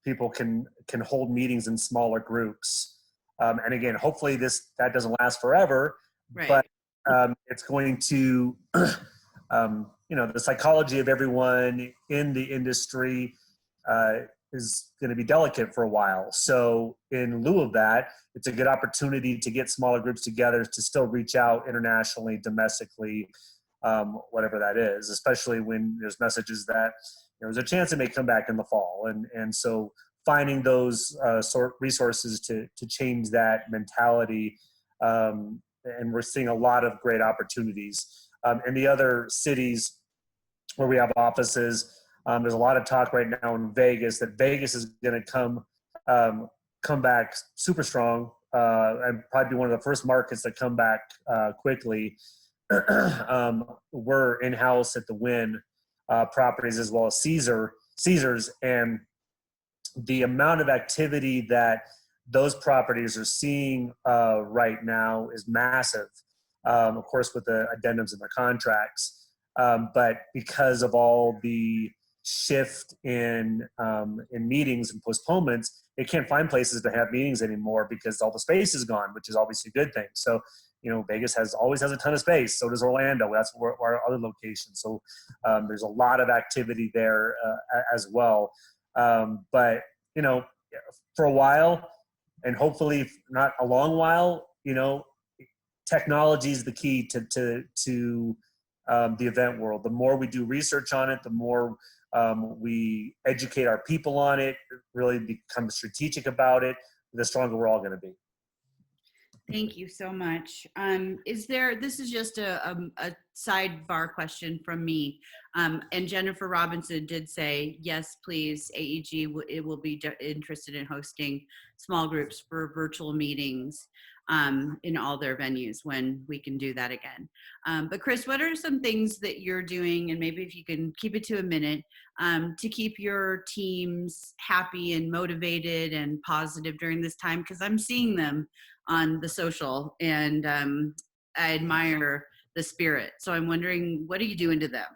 people can hold meetings in smaller groups. And again, hopefully that doesn't last forever, but it's going to, the psychology of everyone in the industry is going to be delicate for a while. So in lieu of that, it's a good opportunity to get smaller groups together to still reach out internationally, domestically, whatever that is, especially when there's messages that there's a chance it may come back in the fall. And so finding those resources to change that mentality, and we're seeing a lot of great opportunities. In the other cities where we have offices, there's a lot of talk right now in Vegas that Vegas is going to come back super strong and probably be one of the first markets that come back quickly. We're in-house at the Wynn properties as well as Caesars, and the amount of activity that those properties are seeing right now is massive. Of course, with the addendums in the contracts, but because of all the shift in meetings and postponements, they can't find places to have meetings anymore because all the space is gone, which is obviously a good thing. So, Vegas always has a ton of space. So does Orlando. That's where our other locations. So there's a lot of activity there as well. But for a while, and hopefully not a long while, technology is the key to the event world. The more we do research on it, the more we educate our people on it, really become strategic about it, the stronger we're all going to be.
Thank you so much. This is just a sidebar question from me. And Jennifer Robinson did say, yes, please, AEG it will be interested in hosting small groups for virtual meetings in all their venues when we can do that again. But Chris, what are some things that you're doing, and maybe if you can keep it to a minute, to keep your teams happy and motivated and positive during this time? Because I'm seeing them on the social, and I admire the spirit. So I'm wondering, what are you doing to them?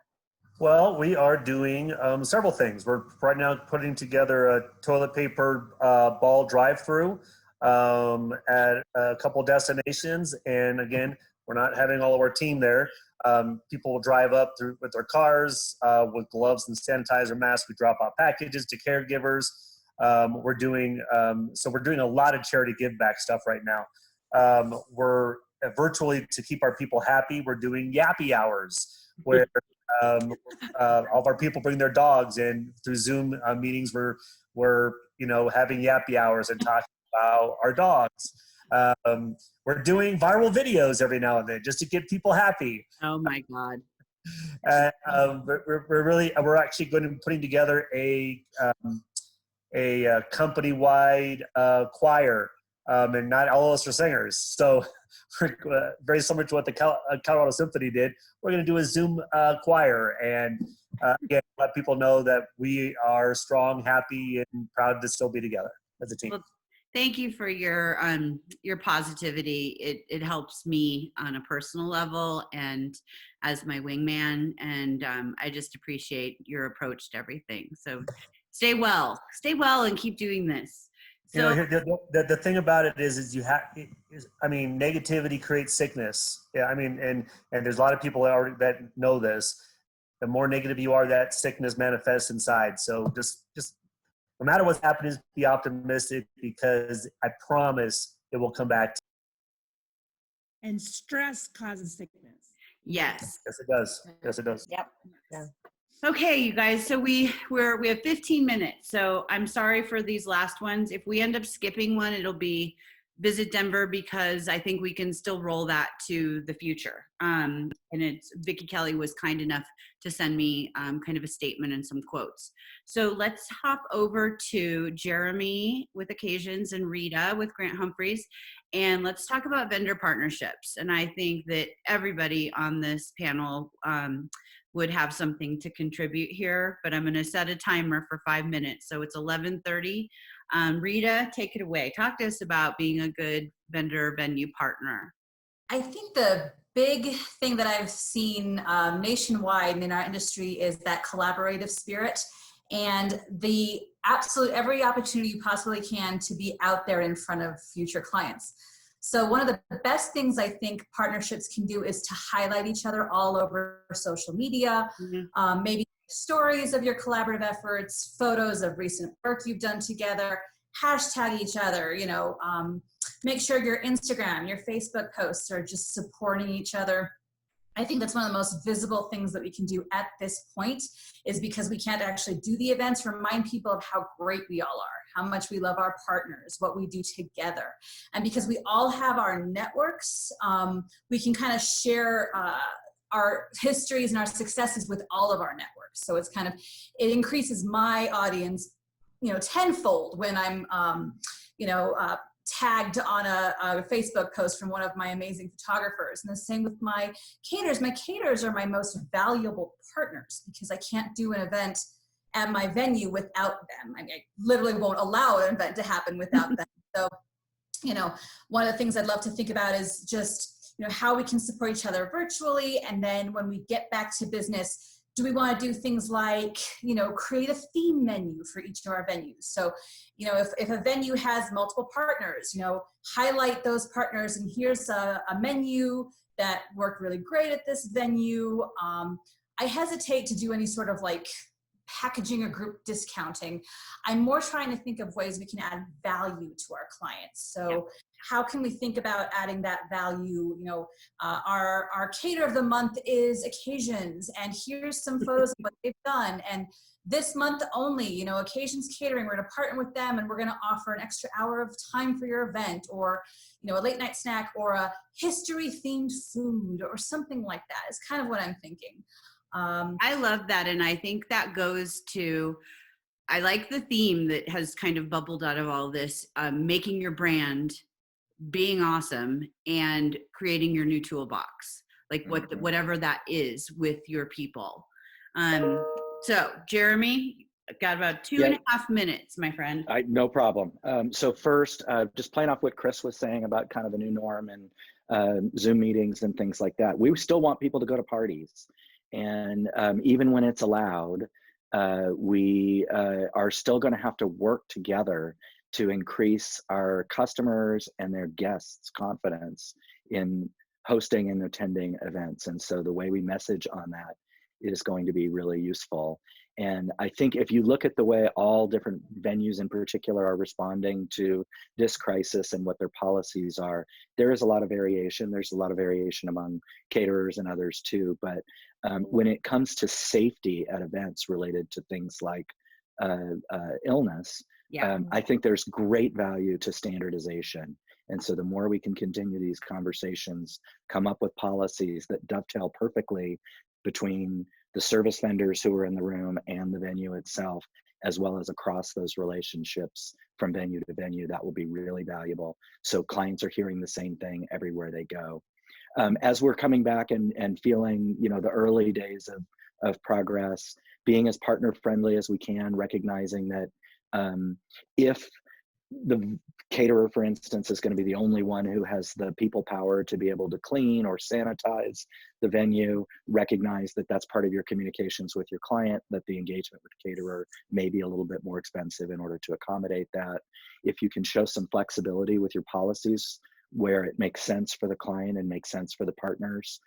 Well, we are doing several things. We're right now putting together a toilet paper ball drive-through at a couple destinations. And again, we're not having all of our team there. People will drive up with their cars with gloves and sanitizer masks. We drop off packages to caregivers. We're doing a lot of charity give back stuff right now. We're virtually, to keep our people happy, we're doing Yappy Hours, where All of our people bring their dogs, and through Zoom meetings, we're having yappy hours and talking about our dogs. We're doing viral videos every now and then just to get people happy.
Oh my God.
We're actually going to be putting together a company-wide choir, and not all of us are singers. So very similar to what the Colorado Symphony did. We're going to do a Zoom choir, and again, let people know that we are strong, happy, and proud to still be together as a team.
Well, thank you for your positivity. It helps me on a personal level and as my wingman, and I just appreciate your approach to everything. So stay well, and keep doing this. So
the thing about it is negativity creates sickness. Yeah, and there's a lot of people that know this. The more negative you are, that sickness manifests inside. So just no matter what's happening, be optimistic, because I promise it will come back.
And stress causes sickness.
Yes.
Yes, it does. Yes, it does.
Yep.
Yeah.
Okay, you guys, so we have 15 minutes, so I'm sorry for these last ones. If we end up skipping one, it'll be Visit Denver, because I think we can still roll that to the future. And Vicki Kelly was kind enough to send me kind of a statement and some quotes. So let's hop over to Jeremy with Occasions and Rita with Grant Humphries, and let's talk about vendor partnerships. And I think that everybody on this panel would have something to contribute here, but I'm going to set a timer for 5 minutes. So it's 11:30. Rita, take it away. Talk to us about being a good vendor venue partner.
I think the big thing that I've seen nationwide in our industry is that collaborative spirit and the absolute every opportunity you possibly can to be out there in front of future clients. So one of the best things I think partnerships can do is to highlight each other all over social media, maybe stories of your collaborative efforts, photos of recent work you've done together, hashtag each other, make sure your Instagram, your Facebook posts are just supporting each other. I think that's one of the most visible things that we can do at this point, is because we can't actually do the events, remind people of how great we all are, how much we love our partners, what we do together. And because we all have our networks, we can kind of share our histories and our successes with all of our networks. So it's it increases my audience, tenfold when I'm, tagged on a Facebook post from one of my amazing photographers. And the same with my caterers. My caterers are my most valuable partners, because I can't do an event at my venue without them. I literally won't allow an event to happen without them. So, one of the things I'd love to think about is just, how we can support each other virtually. And then when we get back to business, do we want to do things like, create a theme menu for each of our venues? So, if a venue has multiple partners, highlight those partners, and here's a menu that worked really great at this venue. I hesitate to do any sort of packaging or group discounting. I'm more trying to think of ways we can add value to our clients. So how can we think about adding that value? Our cater of the month is Occasions, and here's some photos of what they've done. And this month only, Occasions Catering, we're going to partner with them, and we're going to offer an extra hour of time for your event, or a late night snack, or a history themed food, or something like that is kind of what I'm thinking.
I love that. And I think that goes to, I like the theme that has kind of bubbled out of all this, making your brand, being awesome, and creating your new toolbox, whatever that is with your people. So Jeremy, got about 2.5 minutes, my friend.
No problem. So first, just playing off what Chris was saying about kind of the new norm and Zoom meetings and things like that. We still want people to go to parties. And even when it's allowed, we are still going to have to work together to increase our customers and their guests' confidence in hosting and attending events. And so the way we message on that is going to be really useful. And I think if you look at the way all different venues in particular are responding to this crisis and what their policies are, there is a lot of variation. There's a lot of variation among caterers and others too. But when it comes to safety at events related to things like illness, I think there's great value to standardization. And so the more we can continue these conversations, come up with policies that dovetail perfectly between the service vendors who are in the room and the venue itself, as well as across those relationships from venue to venue, that will be really valuable. So clients are hearing the same thing everywhere they go. As we're coming back and feeling, you know, the early days of progress, being as partner friendly as we can, recognizing that if the caterer, for instance, is going to be the only one who has the people power to be able to clean or sanitize the venue, recognize that that's part of your communications with your client, that the engagement with the caterer may be a little bit more expensive in order to accommodate that. If you can show some flexibility with your policies where it makes sense for the client and makes sense for the partners,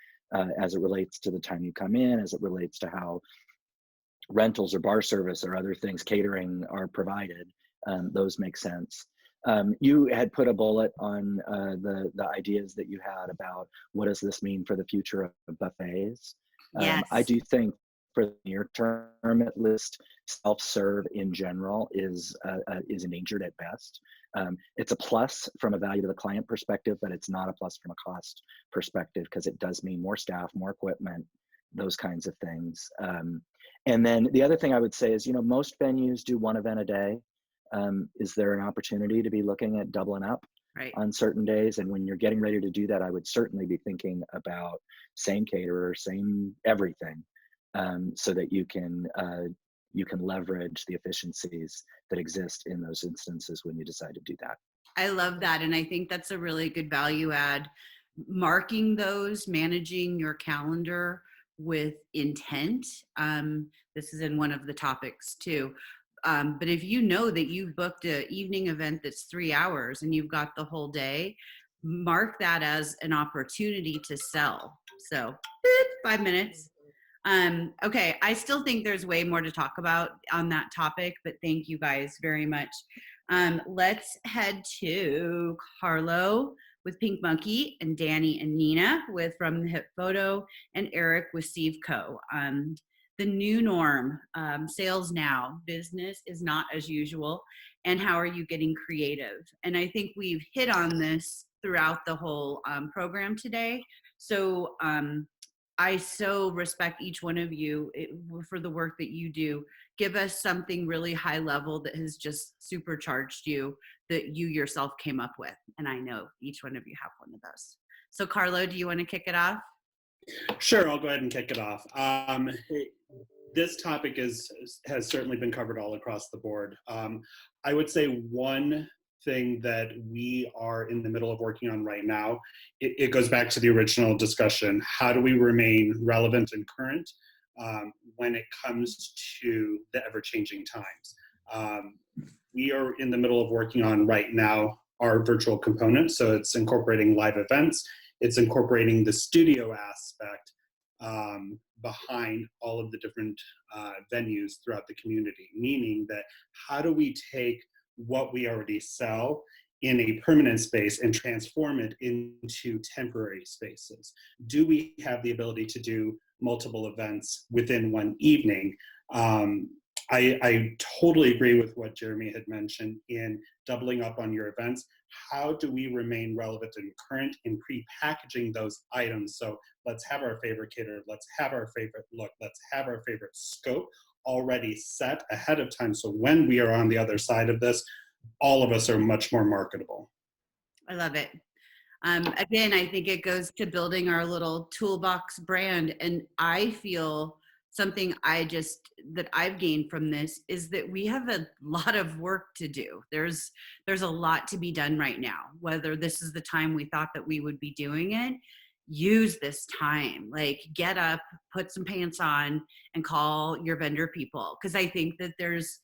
as it relates to the time you come in, as it relates to how rentals or bar service or other things, catering, are provided, those make sense. You had put a bullet on the ideas that you had about what does this mean for the future of buffets.
Yes.
I do think for the near term, at least, self-serve in general is endangered at best. It's a plus from a value to the client perspective, but it's not a plus from a cost perspective, because it does mean more staff, more equipment, those kinds of things. And then the other thing I would say is, you know, most venues do one event a day. Is there an opportunity to be looking at doubling up on certain days? And when you're getting ready to do that, I would certainly be thinking about same caterer, same everything, so that you can leverage the efficiencies that exist in those instances when you decide to do that.
I love that. And I think that's a really good value add. Marking those, managing your calendar with intent. This is in one of the topics too. But if you know that you've booked an evening event that's 3 hours and you've got the whole day, mark that as an opportunity to sell. So 5 minutes. Okay, I still think there's way more to talk about on that topic, but thank you guys very much. Let's head to Carlo with Pink Monkey, and Danny and Nina with From the Hip Photo, and Eric with CEAVCO. The new norm, sales now, business is not as usual, and how are you getting creative? And I think we've hit on this throughout the whole program today. So I so respect each one of you for the work that you do. Give us something really high level that has just supercharged you, that you yourself came up with. And I know each one of you have one of those. So Carlo, do you want to kick it off?
Sure, I'll go ahead and kick it off. This topic has certainly been covered all across the board. I would say one thing that we are in the middle of working on right now, it goes back to the original discussion. How do we remain relevant and current when it comes to the ever-changing times? We are in the middle of working on right now our virtual component. So it's incorporating live events. It's incorporating the studio aspect behind all of the different venues throughout the community, meaning that how do we take what we already sell in a permanent space and transform it into temporary spaces? Do we have the ability to do multiple events within one evening? I totally agree with what Jeremy had mentioned in doubling up on your events. How do we remain relevant and current in pre-packaging those items? So let's have our favorite caterer, let's have our favorite look, let's have our favorite scope already set ahead of time. So when we are on the other side of this, all of us are much more marketable.
I love it. Again, I think it goes to building our little toolbox brand. And I feel something that I've gained from this is that we have a lot of work to do. There's a lot to be done right now. Whether this is the time we thought that we would be doing it, use this time. Like, get up, put some pants on, and call your vendor people. Because I think that there's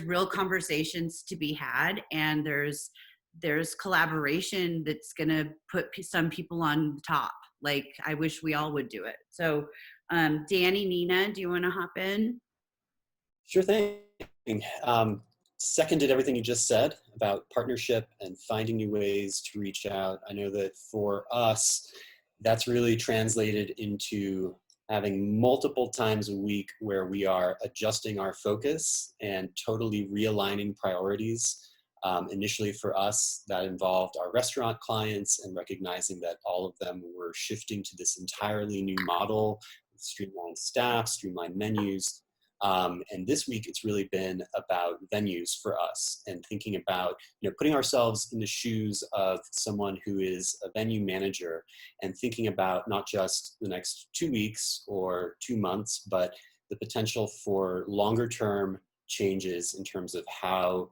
real conversations to be had, and there's collaboration that's gonna put some people on top. Like, I wish we all would do it. So Danny, Nina, do you want to hop in?
Sure thing. Seconded everything you just said about partnership and finding new ways to reach out. I know that for us, that's really translated into having multiple times a week where we are adjusting our focus and totally realigning priorities. Initially for us, that involved our restaurant clients and recognizing that all of them were shifting to this entirely new model, with streamlined staff, streamlined menus. And this week, it's really been about venues for us and thinking about, putting ourselves in the shoes of someone who is a venue manager and thinking about not just the next 2 weeks or 2 months, but the potential for longer term changes in terms of how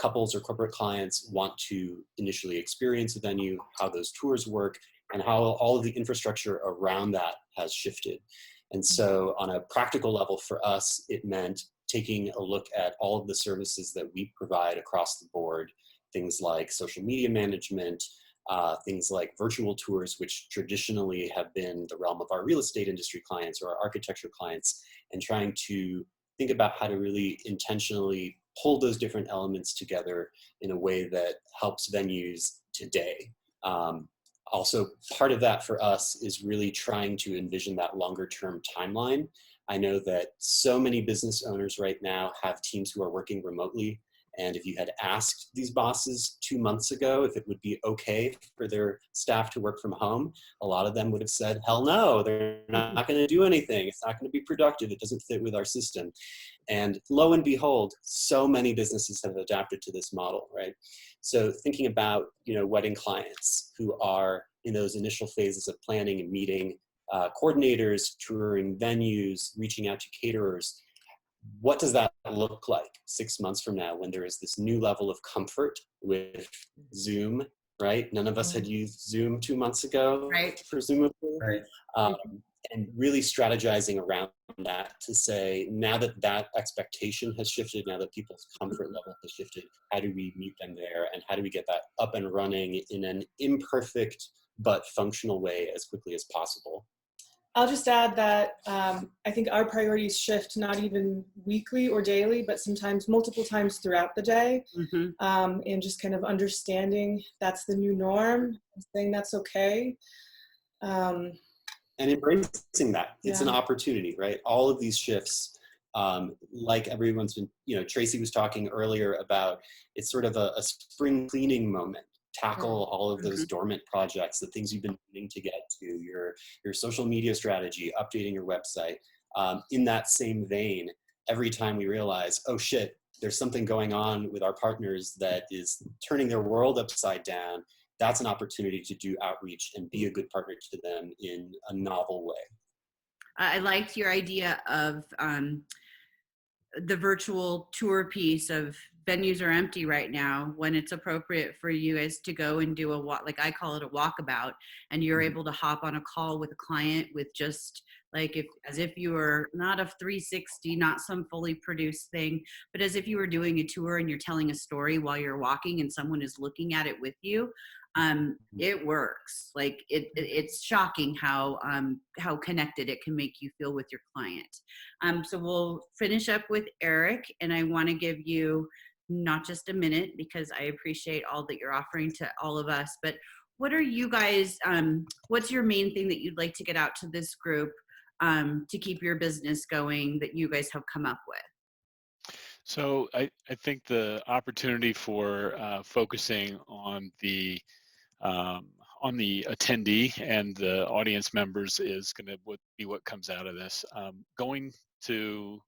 couples or corporate clients want to initially experience a venue, how those tours work, and how all of the infrastructure around that has shifted. And so on a practical level for us, it meant taking a look at all of the services that we provide across the board, things like social media management, things like virtual tours, which traditionally have been the realm of our real estate industry clients or our architecture clients, and trying to think about how to really intentionally pull those different elements together in a way that helps venues today. Also, part of that for us is really trying to envision that longer term timeline. I know that so many business owners right now have teams who are working remotely. And if you had asked these bosses 2 months ago if it would be okay for their staff to work from home, a lot of them would have said, hell no, they're not going to do anything. It's not going to be productive. It doesn't fit with our system. And lo and behold, so many businesses have adapted to this model, right? So thinking about, wedding clients who are in those initial phases of planning and meeting coordinators, touring venues, reaching out to caterers, what does that look like 6 months from now when there is this new level of comfort with Zoom, right? None of us had used Zoom 2 months ago,
right,
presumably. Right. And really strategizing around that to say, now that that expectation has shifted, now that people's comfort level has shifted, how do we meet them there? And how do we get that up and running in an imperfect but functional way as quickly as possible?
I'll just add that I think our priorities shift not even weekly or daily, but sometimes multiple times throughout the day. And just kind of understanding that's the new norm, saying that's okay.
And embracing that. It's an opportunity, right? All of these shifts, like everyone's been, Tracy was talking earlier about, it's sort of a spring cleaning moment. Tackle all of those dormant projects, the things you've been needing to get to, your social media strategy, updating your website. In that same vein, every time we realize, oh shit, there's something going on with our partners that is turning their world upside down, that's an opportunity to do outreach and be a good partner to them in a novel way.
I liked your idea of the virtual tour piece of venues are empty right now, when it's appropriate for you guys to go and do a walk, like I call it a walkabout, and you're able to hop on a call with a client with just like, as if you were not a 360, not some fully produced thing, but as if you were doing a tour and you're telling a story while you're walking and someone is looking at it with you. It works. Like it's shocking how connected it can make you feel with your client. So we'll finish up with Eric, and I want to give you not just a minute, because I appreciate all that you're offering to all of us, but what are you guys, what's your main thing that you'd like to get out to this group to keep your business going that you guys have come up with?
So I think the opportunity for focusing on the attendee and the audience members is going to be what comes out of this. Going to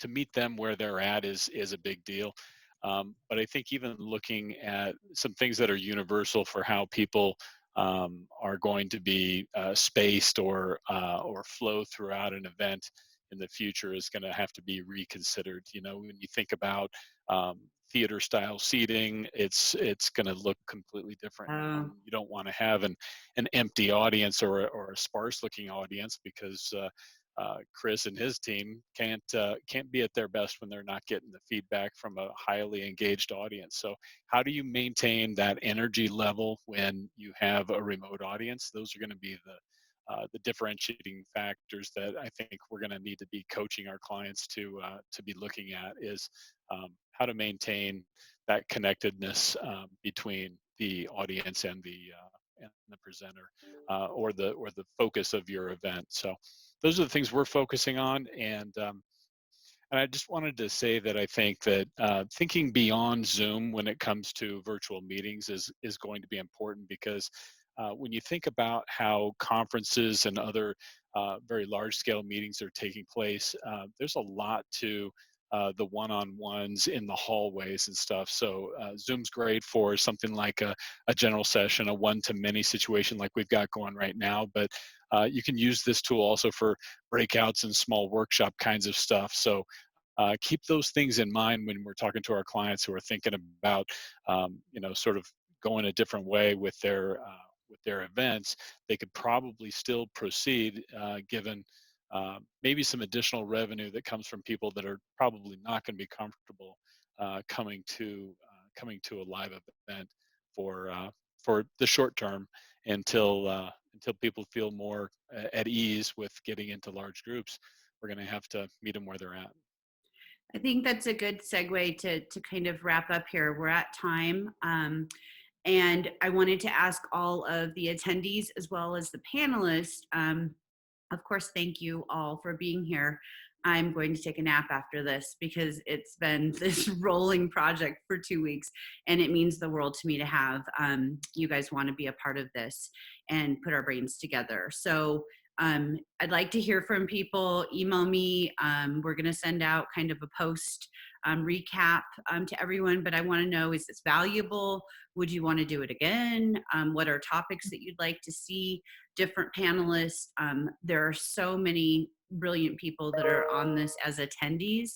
meet them where they're at is a big deal. But I think even looking at some things that are universal for how people are going to be spaced or flow throughout an event in the future is going to have to be reconsidered. When you think about theater style seating, it's going to look completely different. You don't want to have an empty audience or a sparse looking audience, because Chris and his team can't be at their best when they're not getting the feedback from a highly engaged audience. So how do you maintain that energy level when you have a remote audience? Those are going to be the differentiating factors that I think we're going to need to be coaching our clients to be looking at, is how to maintain that connectedness between the audience and the presenter, or the focus of your event. So those are the things we're focusing on. And I just wanted to say that I think that thinking beyond Zoom when it comes to virtual meetings is going to be important, because when you think about how conferences and other very large-scale meetings are taking place, there's a lot to the one-on-ones in the hallways and stuff. So Zoom's great for something like a general session, a one-to-many situation like we've got going right now, but you can use this tool also for breakouts and small workshop kinds of stuff. So keep those things in mind when we're talking to our clients who are thinking about, sort of going a different way with their events. They could probably still proceed given maybe some additional revenue that comes from people that are probably not going to be comfortable coming to a live event for the short term until people feel more at ease with getting into large groups. We're going to have to meet them where they're at.
I think that's a good segue to kind of wrap up here. We're at time. And I wanted to ask all of the attendees as well as the panelists, of course, thank you all for being here. I'm going to take a nap after this because it's been this rolling project for 2 weeks, and it means the world to me to have you guys want to be a part of this and put our brains together. So I'd like to hear from people. Email me. We're going to send out kind of a post recap to everyone, but I want to know, is this valuable? Would you want to do it again? What are topics that you'd like to see? Different panelists. There are so many brilliant people that are on this as attendees.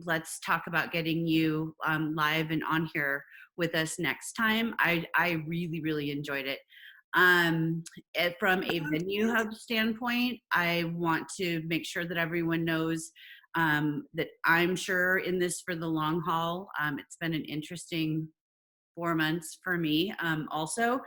Let's talk about getting you live and on here with us next time. I really, really enjoyed it. From a VenuHub standpoint, I want to make sure that everyone knows that I'm sure in this for the long haul. It's been an interesting 4 months for me also.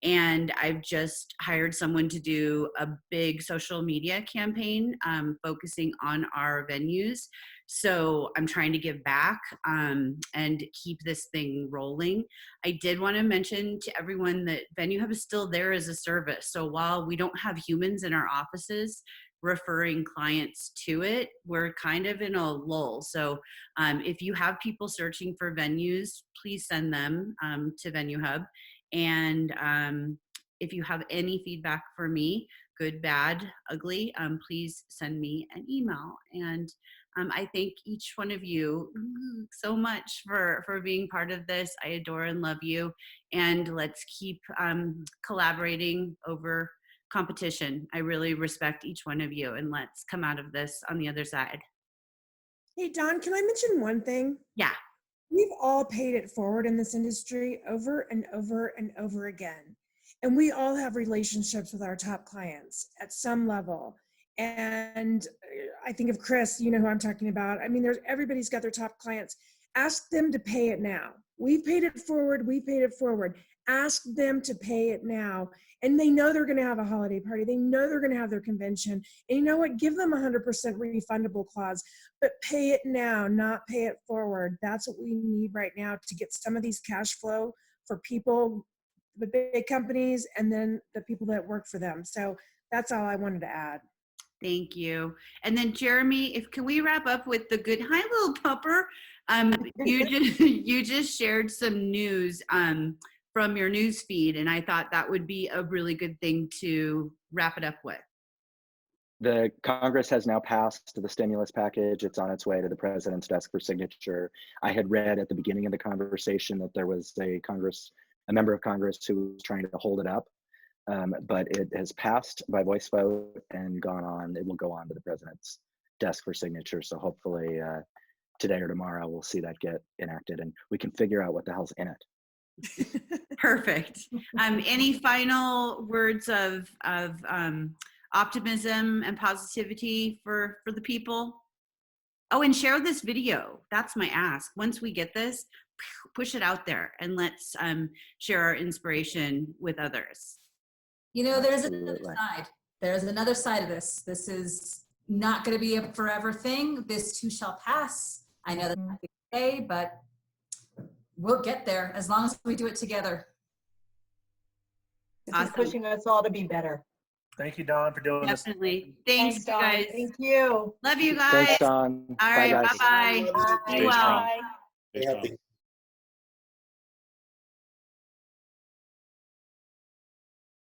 And I've just hired someone to do a big social media campaign focusing on our venues. So I'm trying to give back and keep this thing rolling. I did want to mention to everyone that VenuHub is still there as a service. So while we don't have humans in our offices referring clients to it, we're kind of in a lull. So if you have people searching for venues, please send them to VenuHub. And if you have any feedback for me, good, bad, ugly, please send me an email. And I thank each one of you so much for being part of this. I adore and love you. And let's keep collaborating over competition. I really respect each one of you, and let's come out of this on the other side.
Hey, Dawn, can I mention one thing?
Yeah.
We've all paid it forward in this industry over and over and over again. And we all have relationships with our top clients at some level. And I think of Chris, you know who I'm talking about. I mean, everybody's got their top clients. Ask them to pay it now. We've paid it forward. We paid it forward. Ask them to pay it now. And they know they're going to have a holiday party. They know they're going to have their convention. And you know what? Give them a 100% refundable clause, but pay it now, not pay it forward. That's what we need right now to get some of these cash flow for people, the big companies, and then the people that work for them. So that's all I wanted to add.
Thank you. And then Jeremy, can we wrap up with the good, hi little pupper. You just shared some news from your news feed, and I thought that would be a really good thing to wrap it up with.
The Congress has now passed the stimulus package. It's on its way to the president's desk for signature. I had read at the beginning of the conversation that there was a member of Congress who was trying to hold it up, but it has passed by voice vote and gone on. It will go on to the president's desk for signature. So hopefully today or tomorrow we'll see that get enacted and we can figure out what the hell's in it.
Perfect. Any final words of optimism and positivity for the people. Oh, and share this video. That's my ask. Once we get this, push it out there and let's share our inspiration with others.
You know, there's another side. There's another side of this. This is not going to be a forever thing. This too shall pass. I know that's not the day, but we'll get there as long as we do it together.
This is pushing us all to be better.
Thank you, Dawn, for doing this.
Definitely. Thanks,
Dawn.
guys.
Thank you.
Love you guys.
Thanks, Dawn.
All right.
Bye, guys.
Bye-bye.
Bye.
Be well.
Thanks, Tom.